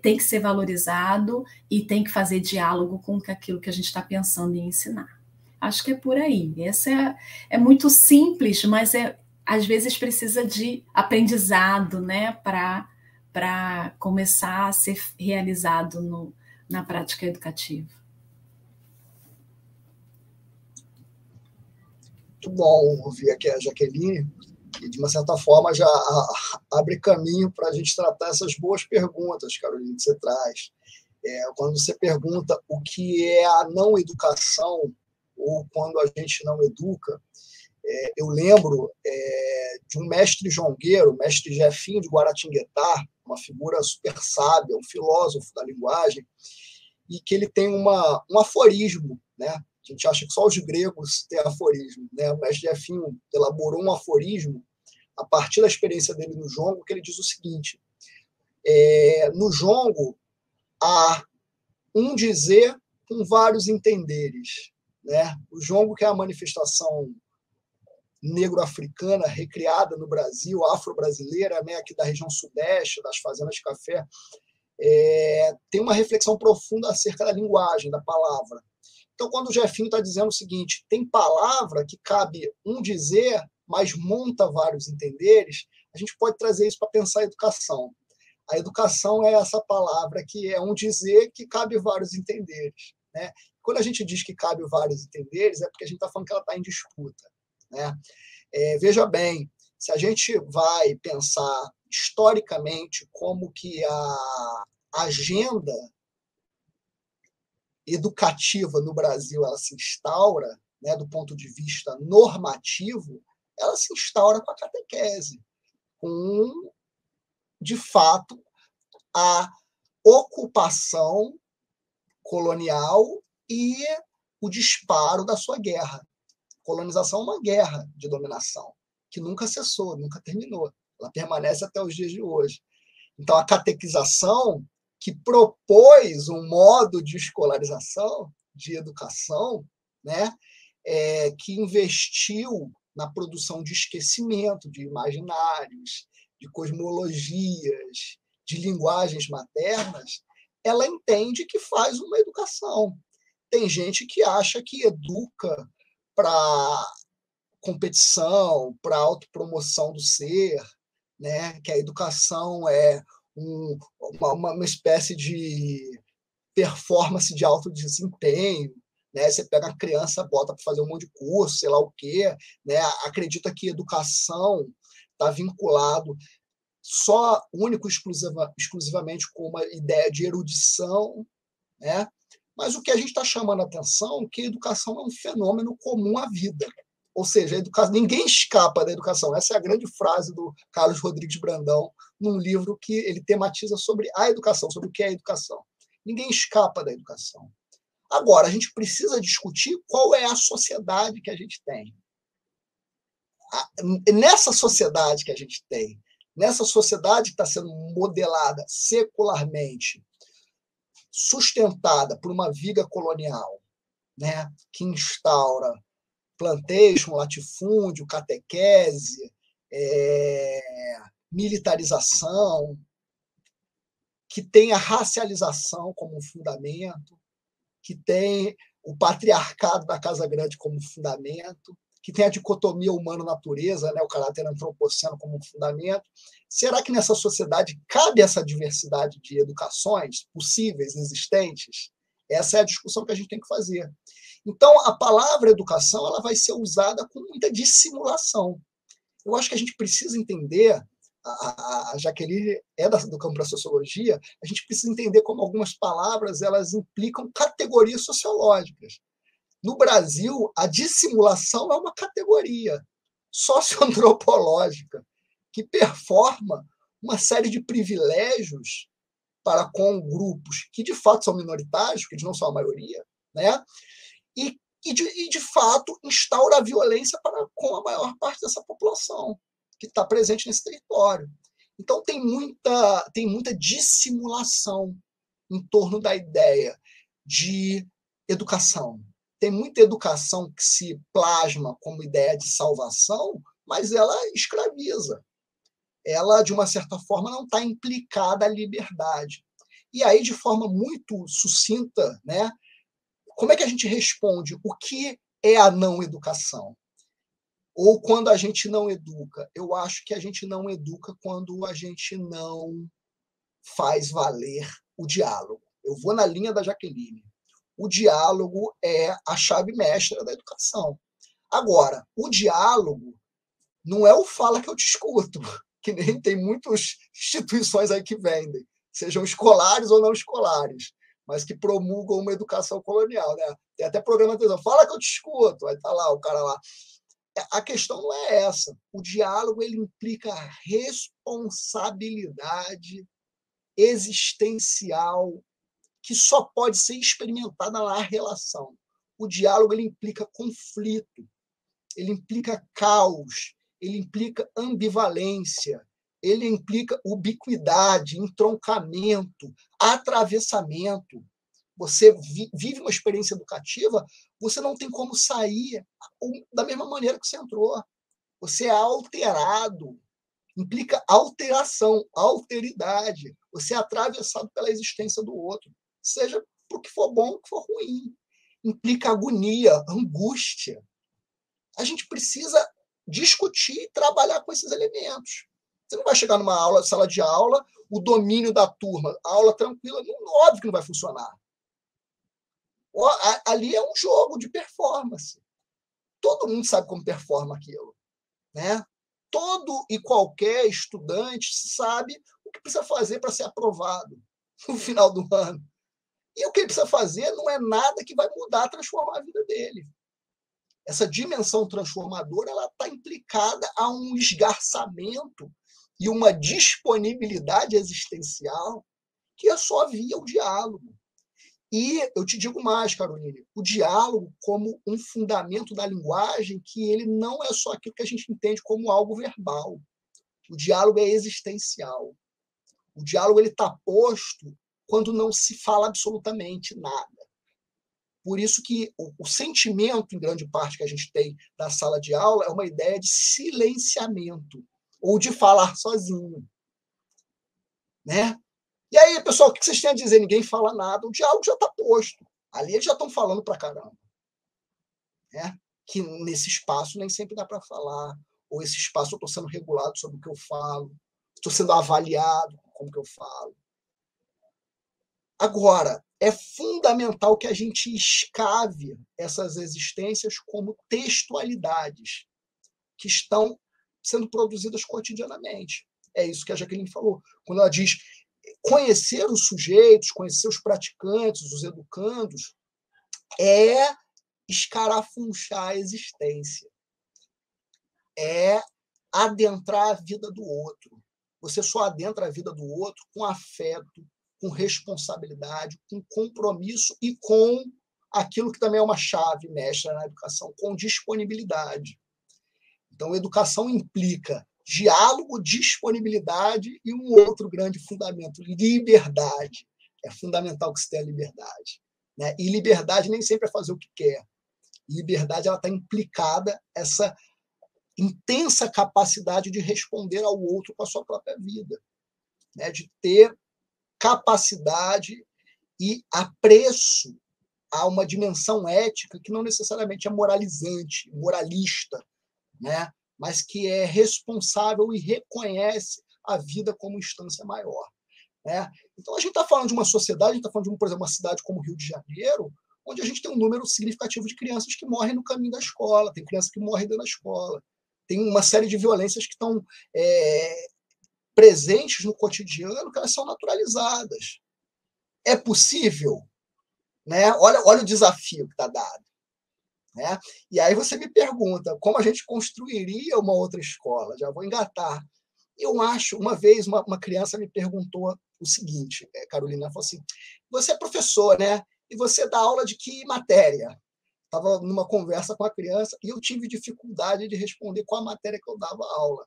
tem que ser valorizado e tem que fazer diálogo com aquilo que a gente está pensando em ensinar. Acho que é por aí. Essa é muito simples, mas às vezes precisa de aprendizado, né, para começar a ser realizado na prática educativa. Muito bom ouvir aqui a Jaqueline, e de uma certa forma já abre caminho para a gente tratar essas boas perguntas, Carolina, que você traz. Quando você pergunta o que é a não educação, ou quando a gente não educa, eu lembro de um mestre jongueiro, mestre Jefinho de Guaratinguetá, uma figura super sábia, um filósofo da linguagem, e que ele tem um aforismo, né? A gente acha que só os gregos têm aforismo, né? O mestre Jefinho elaborou um aforismo a partir da experiência dele no jongo, que ele diz o seguinte: no jongo há um dizer com vários entenderes, né? O jongo, que é a manifestação negro-africana recriada no Brasil, afro-brasileira, né, aqui da região sudeste, das fazendas de café, tem uma reflexão profunda acerca da linguagem, da palavra. Então, quando o Jefinho está dizendo o seguinte, tem palavra que cabe um dizer, mas monta vários entenderes, a gente pode trazer isso para pensar a educação. A educação é essa palavra que é um dizer que cabe vários entenderes, né? Quando a gente diz que cabe vários entenderes, é porque a gente está falando que ela está em disputa, né? Veja bem, se a gente vai pensar historicamente como que a agenda educativa no Brasil ela se instaura, né, do ponto de vista normativo, ela se instaura com a catequese, com, de fato, a ocupação colonial e o disparo da sua guerra. Colonização é uma guerra de dominação, que nunca cessou, nunca terminou. Ela permanece até os dias de hoje. Então, a catequização, que propôs um modo de escolarização, de educação, né, que investiu na produção de esquecimento, de imaginários, de cosmologias, de linguagens maternas, ela entende que faz uma educação. Tem gente que acha que educa para competição, para autopromoção do ser, né? Que a educação é uma espécie de performance de alto desempenho, né? Você pega a criança, bota para fazer um monte de curso, sei lá o quê, né? Acredita que educação está vinculado só exclusivamente com uma ideia de erudição, né? Mas o que a gente está chamando a atenção é que a educação é um fenômeno comum à vida. Ou seja, a educação, ninguém escapa da educação. Essa é a grande frase do Carlos Rodrigues Brandão, num livro que ele tematiza sobre a educação, sobre o que é a educação. Ninguém escapa da educação. Agora, a gente precisa discutir qual é a sociedade que a gente tem. Nessa sociedade que a gente tem, nessa sociedade que está sendo modelada secularmente, sustentada por uma viga colonial, né, que instaura plantation, latifúndio, catequese, militarização, que tem a racialização como fundamento, que tem o patriarcado da Casa Grande como fundamento, que tem a dicotomia humano-natureza, né, o caráter antropoceno como fundamento. Será que nessa sociedade cabe essa diversidade de educações possíveis, existentes? Essa é a discussão que a gente tem que fazer. Então, a palavra educação ela vai ser usada com muita dissimulação. Eu acho que a gente precisa entender, a Jaqueline é do campo da sociologia, a gente precisa entender como algumas palavras elas implicam categorias sociológicas. No Brasil, a dissimulação é uma categoria socioantropológica que performa uma série de privilégios para com grupos que, de fato, são minoritários, que não são a maioria, né? E de fato, instaura a violência para com a maior parte dessa população que está presente nesse território. Então, tem muita dissimulação em torno da ideia de educação. Tem muita educação que se plasma como ideia de salvação, mas ela escraviza. Ela, de uma certa forma, não está implicada a liberdade. E aí, de forma muito sucinta, né, como é que a gente responde? O que é a não educação? ou quando a gente não educa? Eu acho que a gente não educa quando a gente não faz valer o diálogo. Eu vou na linha da Jaqueline. O diálogo é a chave mestra da educação. Agora, o diálogo não é o fala que eu te escuto, que nem tem muitas instituições aí que vendem, sejam escolares ou não escolares, mas que promulgam uma educação colonial, né? Tem até programa de televisão, fala que eu te escuto, aí tá lá o cara lá. A questão não é essa. O diálogo ele implica responsabilidade existencial que só pode ser experimentada na relação. O diálogo ele implica conflito, ele implica caos, ele implica ambivalência, ele implica ubiquidade, entroncamento, atravessamento. Você vive uma experiência educativa, você não tem como sair da mesma maneira que você entrou. Você é alterado, implica alteração, alteridade. Você é atravessado pela existência do outro, seja para o que for bom ou o que for ruim. Implica agonia, angústia. A gente precisa discutir e trabalhar com esses elementos. Você não vai chegar numa aula, sala de aula, o domínio da turma, a aula tranquila, óbvio que não vai funcionar. Ali é um jogo de performance. Todo mundo sabe como performa aquilo, né? Todo e qualquer estudante sabe o que precisa fazer para ser aprovado no final do ano. E o que ele precisa fazer não é nada que vai mudar, transformar a vida dele. Essa dimensão transformadora ela está implicada a um esgarçamento e uma disponibilidade existencial que é só via o diálogo. E eu te digo mais, Caroline, o diálogo como um fundamento da linguagem que ele não é só aquilo que a gente entende como algo verbal. O diálogo é existencial. O diálogo está posto quando não se fala absolutamente nada. Por isso que o sentimento, em grande parte, que a gente tem da sala de aula é uma ideia de silenciamento, ou de falar sozinho. Né? E aí, pessoal, o que vocês têm a dizer? Ninguém fala nada, o diálogo já está posto. Ali eles já estão falando para caramba. Né? Que nesse espaço nem sempre dá para falar, ou esse espaço eu estou sendo regulado sobre o que eu falo, estou sendo avaliado como que eu falo. Agora, é fundamental que a gente escave essas existências como textualidades que estão sendo produzidas cotidianamente. É isso que a Jaqueline falou. Quando ela diz conhecer os sujeitos, conhecer os praticantes, os educandos, é escarafunchar a existência. É adentrar a vida do outro. Você só adentra a vida do outro com afeto, com responsabilidade, com compromisso e com aquilo que também é uma chave mestra na educação, com disponibilidade. Então, educação implica diálogo, disponibilidade e um outro grande fundamento, liberdade. É fundamental que se tenha liberdade. Né? E liberdade nem sempre é fazer o que quer. Liberdade está implicada essa intensa capacidade de responder ao outro com a sua própria vida. Né? De ter capacidade e apreço a uma dimensão ética que não necessariamente é moralizante, moralista, né? Mas que é responsável e reconhece a vida como instância maior. Né? Então, a gente está falando de uma sociedade, a gente está falando de, por exemplo, uma cidade como Rio de Janeiro, onde a gente tem um número significativo de crianças que morrem no caminho da escola, tem crianças que morrem dentro da escola, tem uma série de violências que estão presentes no cotidiano, que elas são naturalizadas. É possível? Né? Olha o desafio que está dado. Né? E aí você me pergunta como a gente construiria uma outra escola. Já vou engatar. Eu acho, uma vez, uma criança me perguntou o seguinte, Carolina, ela falou assim, você é professor, né? E você dá aula de que matéria? Estava numa conversa com a criança e eu tive dificuldade de responder qual a matéria que eu dava aula,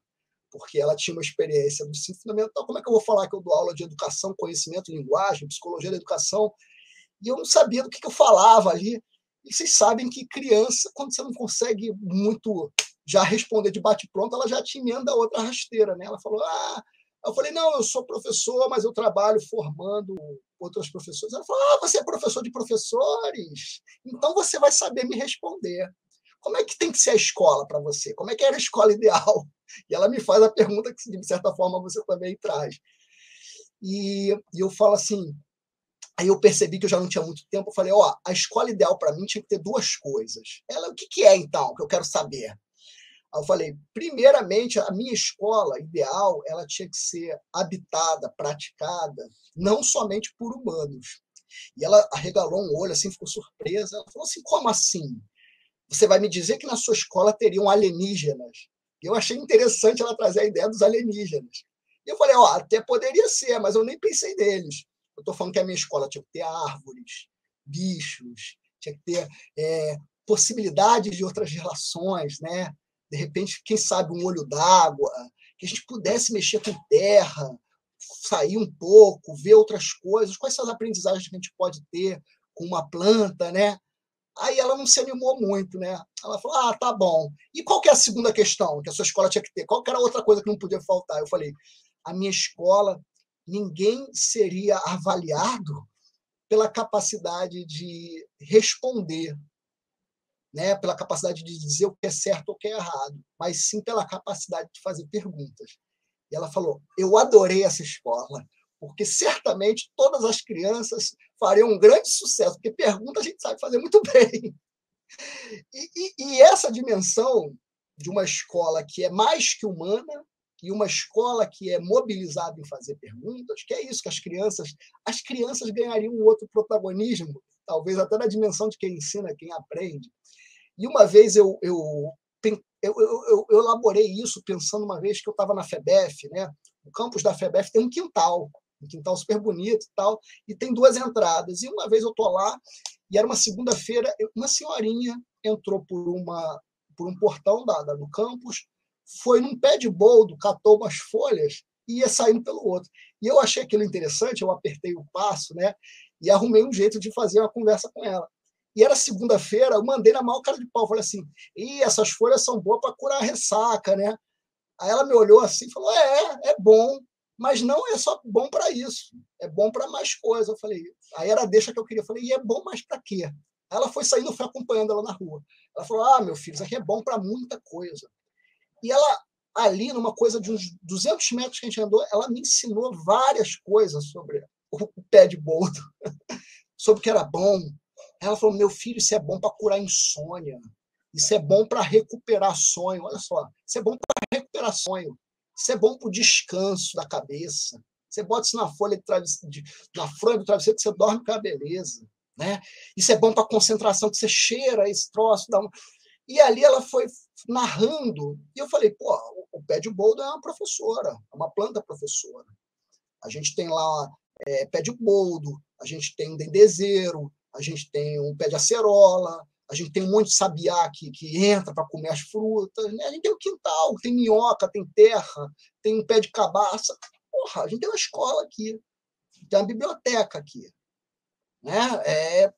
porque ela tinha uma experiência do ensino fundamental. Como é que eu vou falar que eu dou aula de educação, conhecimento, linguagem, psicologia da educação? E eu não sabia do que eu falava ali. E vocês sabem que criança, quando você não consegue muito já responder de bate-pronto, ela já te emenda outra rasteira. Né? Ela falou, eu falei, não, eu sou professor, mas eu trabalho formando outros professores. Ela falou, você é professor de professores? Então você vai saber me responder. como é que tem que ser a escola para você? Como é que era a escola ideal? E ela me faz a pergunta que, de certa forma, você também traz. E eu falo assim, aí eu percebi que eu já não tinha muito tempo, eu falei, a escola ideal para mim tinha que ter duas coisas. Ela, o que é, então, que eu quero saber? Aí eu falei, primeiramente, a minha escola ideal, ela tinha que ser habitada, praticada, não somente por humanos. E ela arregalou um olho, assim, ficou surpresa. Ela falou assim, como assim? Você vai me dizer que na sua escola teriam alienígenas? Eu achei interessante ela trazer a ideia dos alienígenas. E eu falei, até poderia ser, mas eu nem pensei neles. Eu estou falando que a minha escola tinha que ter árvores, bichos, tinha que ter possibilidades de outras relações, né? De repente, quem sabe um olho d'água, que a gente pudesse mexer com terra, sair um pouco, ver outras coisas, quais são as aprendizagens que a gente pode ter com uma planta, né? Aí ela não se animou muito, né? Ela falou, tá bom. E qual que é a segunda questão que a sua escola tinha que ter? Qual que era a outra coisa que não podia faltar? Eu falei, a minha escola, ninguém seria avaliado pela capacidade de responder, né? Pela capacidade de dizer o que é certo ou o que é errado, mas sim pela capacidade de fazer perguntas. E ela falou, eu adorei essa escola, porque certamente todas as crianças fariam um grande sucesso, porque pergunta a gente sabe fazer muito bem. E essa dimensão de uma escola que é mais que humana, e uma escola que é mobilizada em fazer perguntas, que é isso que as crianças ganhariam um outro protagonismo, talvez até na dimensão de quem ensina, quem aprende. E uma vez eu elaborei isso pensando uma vez que eu estava na FEBEF, né? O campus da FEBEF tem um quintal super bonito e tal, e tem duas entradas. E uma vez eu estou lá, e era uma segunda-feira, uma senhorinha entrou por um portão do campus, foi num pé de boldo, catou umas folhas e ia saindo pelo outro. E eu achei aquilo interessante, eu apertei o passo, né? E arrumei um jeito de fazer uma conversa com ela. E era segunda-feira, eu mandei na maior cara de pau, falei assim, essas folhas são boas para curar a ressaca, né? Aí ela me olhou assim e falou, é bom, mas não é só bom para isso, é bom para mais coisas. Eu falei, aí era a deixa que eu queria. Eu falei, e é bom mais para quê? Aí ela foi saindo, eu fui acompanhando ela na rua. Ela falou, meu filho, isso aqui é bom para muita coisa. E ela, ali, numa coisa de uns 200 metros que a gente andou, ela me ensinou várias coisas sobre o pé de boldo, sobre o que era bom. Ela falou, meu filho, isso é bom para curar insônia, isso é bom para recuperar sonho, olha só, isso é bom para recuperar sonho, isso é bom para o descanso da cabeça, você bota isso na folha na folha do travesseiro que você dorme com a beleza, né? Isso é bom para concentração, que você cheira esse troço, E ali ela foi narrando, e eu falei, o pé de boldo é uma professora, é uma planta professora. A gente tem lá pé de boldo, a gente tem um dendezeiro, a gente tem um pé de acerola, a gente tem um monte de sabiá que entra para comer as frutas, né? A gente tem o quintal, tem minhoca, tem terra, tem um pé de cabaça. A gente tem uma escola aqui, tem uma biblioteca aqui. Né?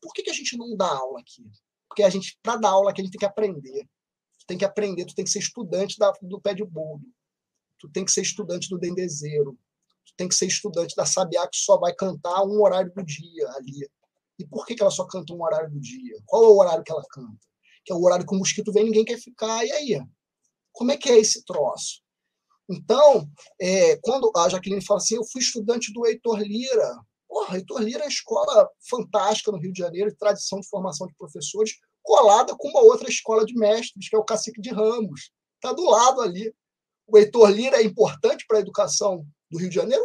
Por que a gente não dá aula aqui? Porque para dar aula aqui, a gente tem que aprender. Tu tem que aprender, tu tem que ser estudante do pé de boldo, tu tem que ser estudante do dendezeiro, tu tem que ser estudante da sabiá que só vai cantar um horário do dia ali. E por que ela só canta um horário do dia? Qual é o horário que ela canta? Que é o horário que o mosquito vem e ninguém quer ficar. E aí? Como é que é esse troço? Então, quando a Jaqueline fala assim, eu fui estudante do Heitor Lira. Heitor Lira é uma escola fantástica no Rio de Janeiro, de tradição de formação de professores, colada com uma outra escola de mestres, que é o Cacique de Ramos. Está do lado ali. O Heitor Lira é importante para a educação do Rio de Janeiro?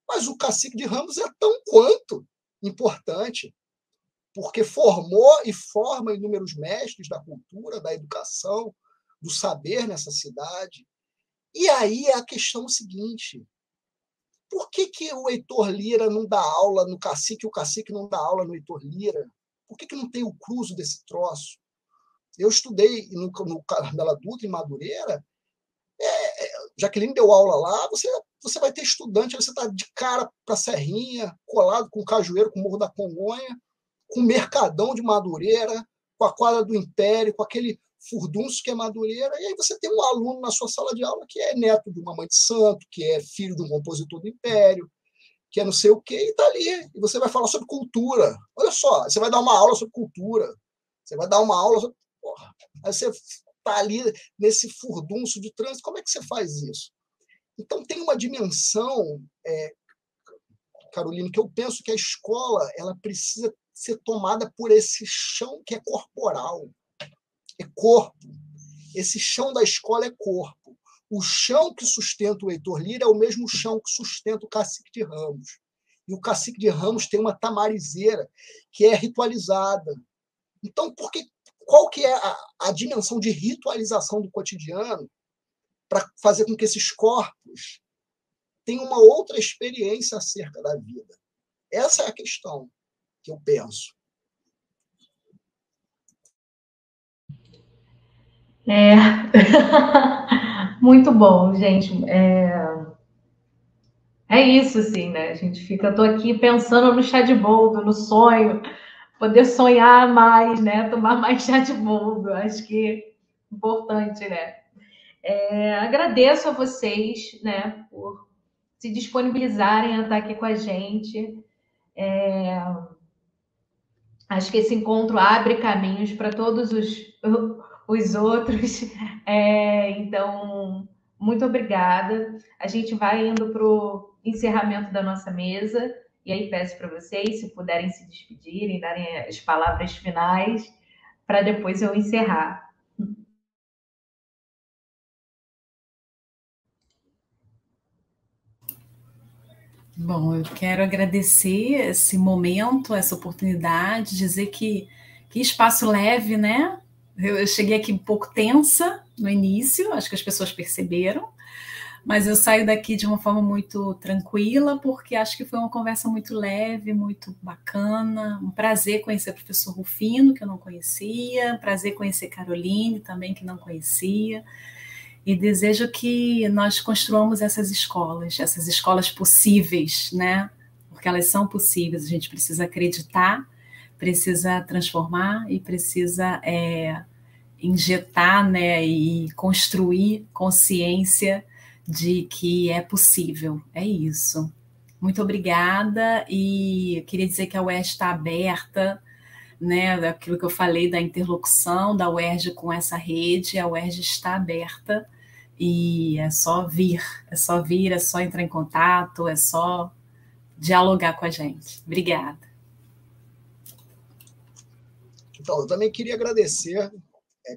Mas o Cacique de Ramos é tão quanto importante, porque formou e forma inúmeros mestres da cultura, da educação, do saber nessa cidade. E aí é a questão seguinte, por que o Heitor Lira não dá aula no Cacique e o Cacique não dá aula no Heitor Lira? Por que não tem o cruzo desse troço? Eu estudei no Carmela Dutra, em Madureira, Jaqueline deu aula lá, você vai ter estudante, você está de cara para a Serrinha, colado com o Cajueiro, com o Morro da Congonha, com o Mercadão de Madureira, com a quadra do Império, com aquele furdunço que é Madureira, e aí você tem um aluno na sua sala de aula que é neto de uma mãe de santo, que é filho de um compositor do Império, que é não sei o quê, e está ali. E você vai falar sobre cultura. Olha só, você vai dar uma aula sobre cultura, você vai dar uma aula sobre... Aí você está ali nesse furdunço de trânsito, como é que você faz isso? Então, tem uma dimensão, Carolina, que eu penso que a escola ela precisa ser tomada por esse chão que é corporal, é corpo. Esse chão da escola é corpo. O chão que sustenta o Heitor Lira é o mesmo chão que sustenta o Cacique de Ramos. E o Cacique de Ramos tem uma tamarizeira que é ritualizada. Então, qual que é a dimensão de ritualização do cotidiano para fazer com que esses corpos tenham uma outra experiência acerca da vida? Essa é a questão que eu penso. Muito bom, gente. É isso, assim, né? A gente fica, tô aqui pensando no chá de boldo, no sonho, poder sonhar mais, né? Tomar mais chá de boldo. Acho que é importante, né? Agradeço a vocês, né, por se disponibilizarem a estar aqui com a gente. Acho que esse encontro abre caminhos para todos os outros. Então, muito obrigada. A gente vai indo para o encerramento da nossa mesa. E aí peço para vocês, se puderem se despedirem, darem as palavras finais, para depois eu encerrar. Bom, eu quero agradecer esse momento, essa oportunidade, dizer que espaço leve, né? Eu cheguei aqui um pouco tensa no início, acho que as pessoas perceberam, mas eu saio daqui de uma forma muito tranquila, porque acho que foi uma conversa muito leve, muito bacana. Um prazer conhecer o professor Rufino, que eu não conhecia, um prazer conhecer Caroline, também, que não conhecia. E desejo que nós construamos essas escolas possíveis, né? Porque elas são possíveis, a gente precisa acreditar, precisa transformar e precisa injetar, né, e construir consciência de que é possível. É isso. Muito obrigada, e eu queria dizer que a UERJ está aberta, né, daquilo que eu falei da interlocução da UERJ com essa rede. A UERJ está aberta e é só vir, é só entrar em contato, é só dialogar com a gente. Obrigada. Então, eu também queria agradecer,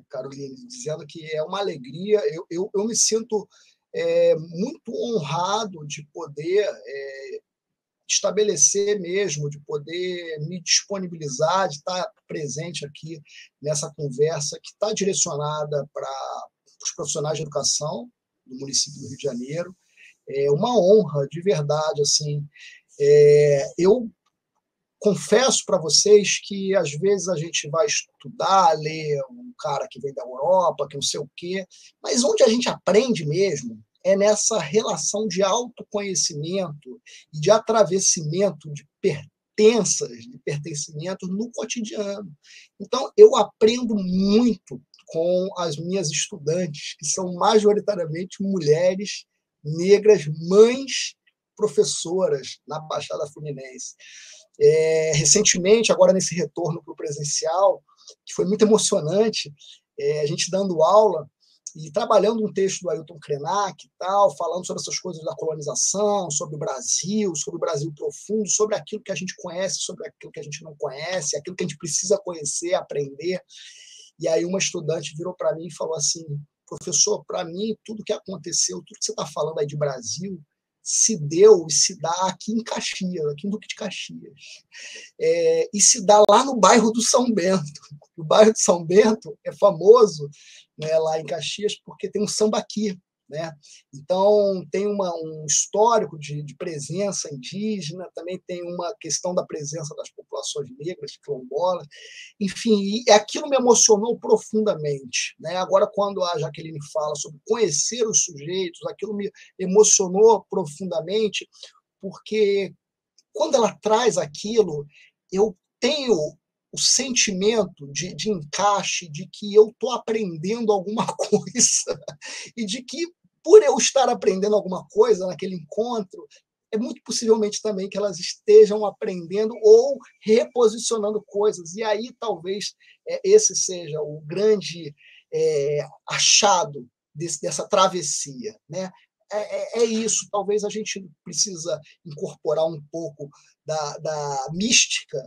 Caroline, dizendo que é uma alegria. Eu me sinto muito honrado de poder estabelecer mesmo, de poder me disponibilizar, de estar presente aqui nessa conversa que está direcionada para os profissionais de educação do município do Rio de Janeiro. É uma honra, de verdade. Assim, eu confesso para vocês que às vezes a gente vai estudar, ler um cara que vem da Europa, que não sei o quê, mas onde a gente aprende mesmo é nessa relação de autoconhecimento e de atravessamento de pertencimentos no cotidiano. Então, eu aprendo muito com as minhas estudantes, que são majoritariamente mulheres negras, mães professoras na Baixada Fluminense. Recentemente, agora nesse retorno para o presencial, que foi muito emocionante, a gente dando aula e trabalhando um texto do Ailton Krenak e tal, falando sobre essas coisas da colonização, sobre o Brasil profundo, sobre aquilo que a gente conhece, sobre aquilo que a gente não conhece, aquilo que a gente precisa conhecer, aprender. E aí uma estudante virou para mim e falou assim: professor, para mim, tudo que aconteceu, tudo que você está falando aí de Brasil, se deu e se dá aqui em Caxias, aqui em Duque de Caxias. E se dá lá no bairro do São Bento. O bairro de São Bento é famoso, né, lá em Caxias, porque tem um sambaqui, né? Então, tem um histórico de presença indígena, também tem uma questão da presença das populações negras, quilombolas, enfim, e aquilo me emocionou profundamente, né? Agora, quando a Jaqueline fala sobre conhecer os sujeitos, aquilo me emocionou profundamente, porque quando ela traz aquilo, eu tenho o sentimento de encaixe, de que eu estou aprendendo alguma coisa, e de que, por eu estar aprendendo alguma coisa naquele encontro, é muito possivelmente também que elas estejam aprendendo ou reposicionando coisas. E aí talvez esse seja o grande achado dessa travessia, né? É isso, talvez a gente precisa incorporar um pouco da mística,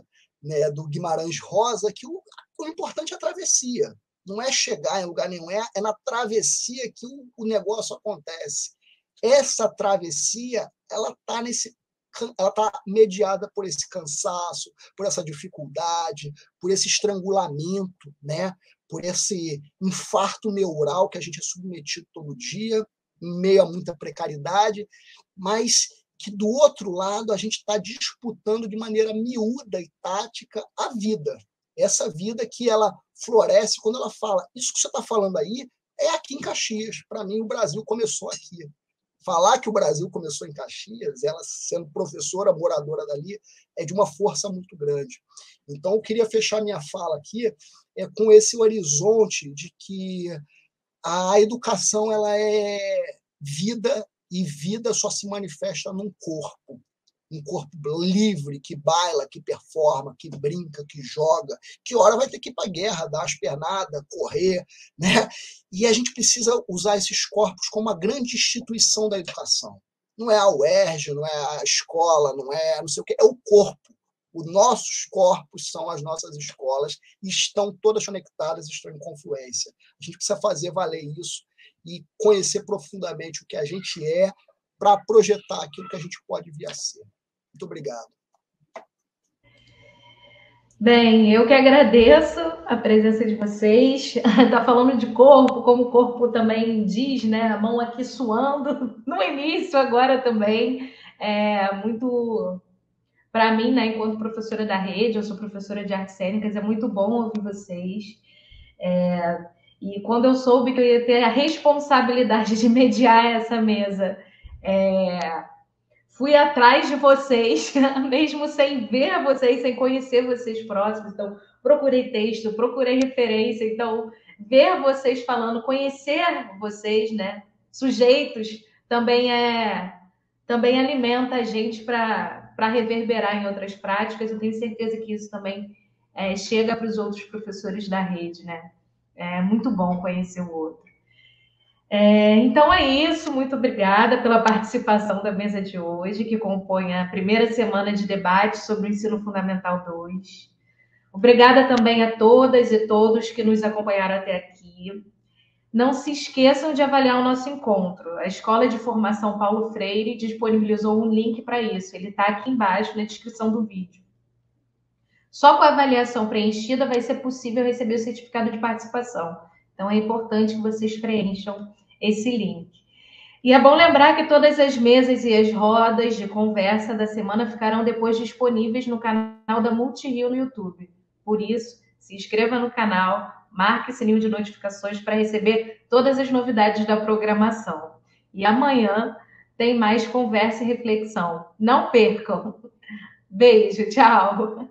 né, do Guimarães Rosa, que o importante é a travessia, não é chegar em lugar nenhum, é na travessia que o negócio acontece. Essa travessia, ela está mediada por esse cansaço, por essa dificuldade, por esse estrangulamento, né? Por esse infarto neural que a gente é submetido todo dia, em meio a muita precariedade, mas que, do outro lado, a gente está disputando de maneira miúda e tática a vida. Essa vida que ela floresce quando ela fala, isso que você está falando aí é aqui em Caxias. Para mim, o Brasil começou aqui. Falar que o Brasil começou em Caxias, ela sendo professora, moradora dali, é de uma força muito grande. Então, eu queria fechar minha fala aqui com esse horizonte de que a educação ela é vida, e vida só se manifesta num corpo. Um corpo livre, que baila, que performa, que brinca, que joga, que hora vai ter que ir para a guerra, dar as pernadas, correr, né? E a gente precisa usar esses corpos como uma grande instituição da educação. Não é a UERJ, não é a escola, não é não sei o quê, é o corpo. Os nossos corpos são as nossas escolas e estão todas conectadas, estão em confluência. A gente precisa fazer valer isso e conhecer profundamente o que a gente é para projetar aquilo que a gente pode vir a ser. Muito obrigado. Bem, eu que agradeço a presença de vocês. Está falando de corpo, como o corpo também diz, né? A mão aqui suando no início, agora também. Muito, para mim, né? Enquanto professora da rede, eu sou professora de artes cênicas, é muito bom ouvir vocês. E quando eu soube que eu ia ter a responsabilidade de mediar essa mesa, fui atrás de vocês, mesmo sem ver vocês, sem conhecer vocês próximos. Então, procurei texto, procurei referência. Então, ver vocês falando, conhecer vocês, né, sujeitos, também alimenta a gente para reverberar em outras práticas. Eu tenho certeza que isso também chega para os outros professores da rede, né? É muito bom conhecer o outro. Então é isso, muito obrigada pela participação da mesa de hoje, que compõe a primeira semana de debate sobre o Ensino Fundamental 2. Obrigada também a todas e todos que nos acompanharam até aqui. Não se esqueçam de avaliar o nosso encontro. A Escola de Formação Paulo Freire disponibilizou um link para isso. Ele está aqui embaixo na descrição do vídeo. Só com a avaliação preenchida vai ser possível receber o certificado de participação. Então, é importante que vocês preencham esse link. E é bom lembrar que todas as mesas e as rodas de conversa da semana ficarão depois disponíveis no canal da Multirio no YouTube. Por isso, se inscreva no canal, marque o sininho de notificações para receber todas as novidades da programação. E amanhã tem mais conversa e reflexão. Não percam! Beijo, tchau!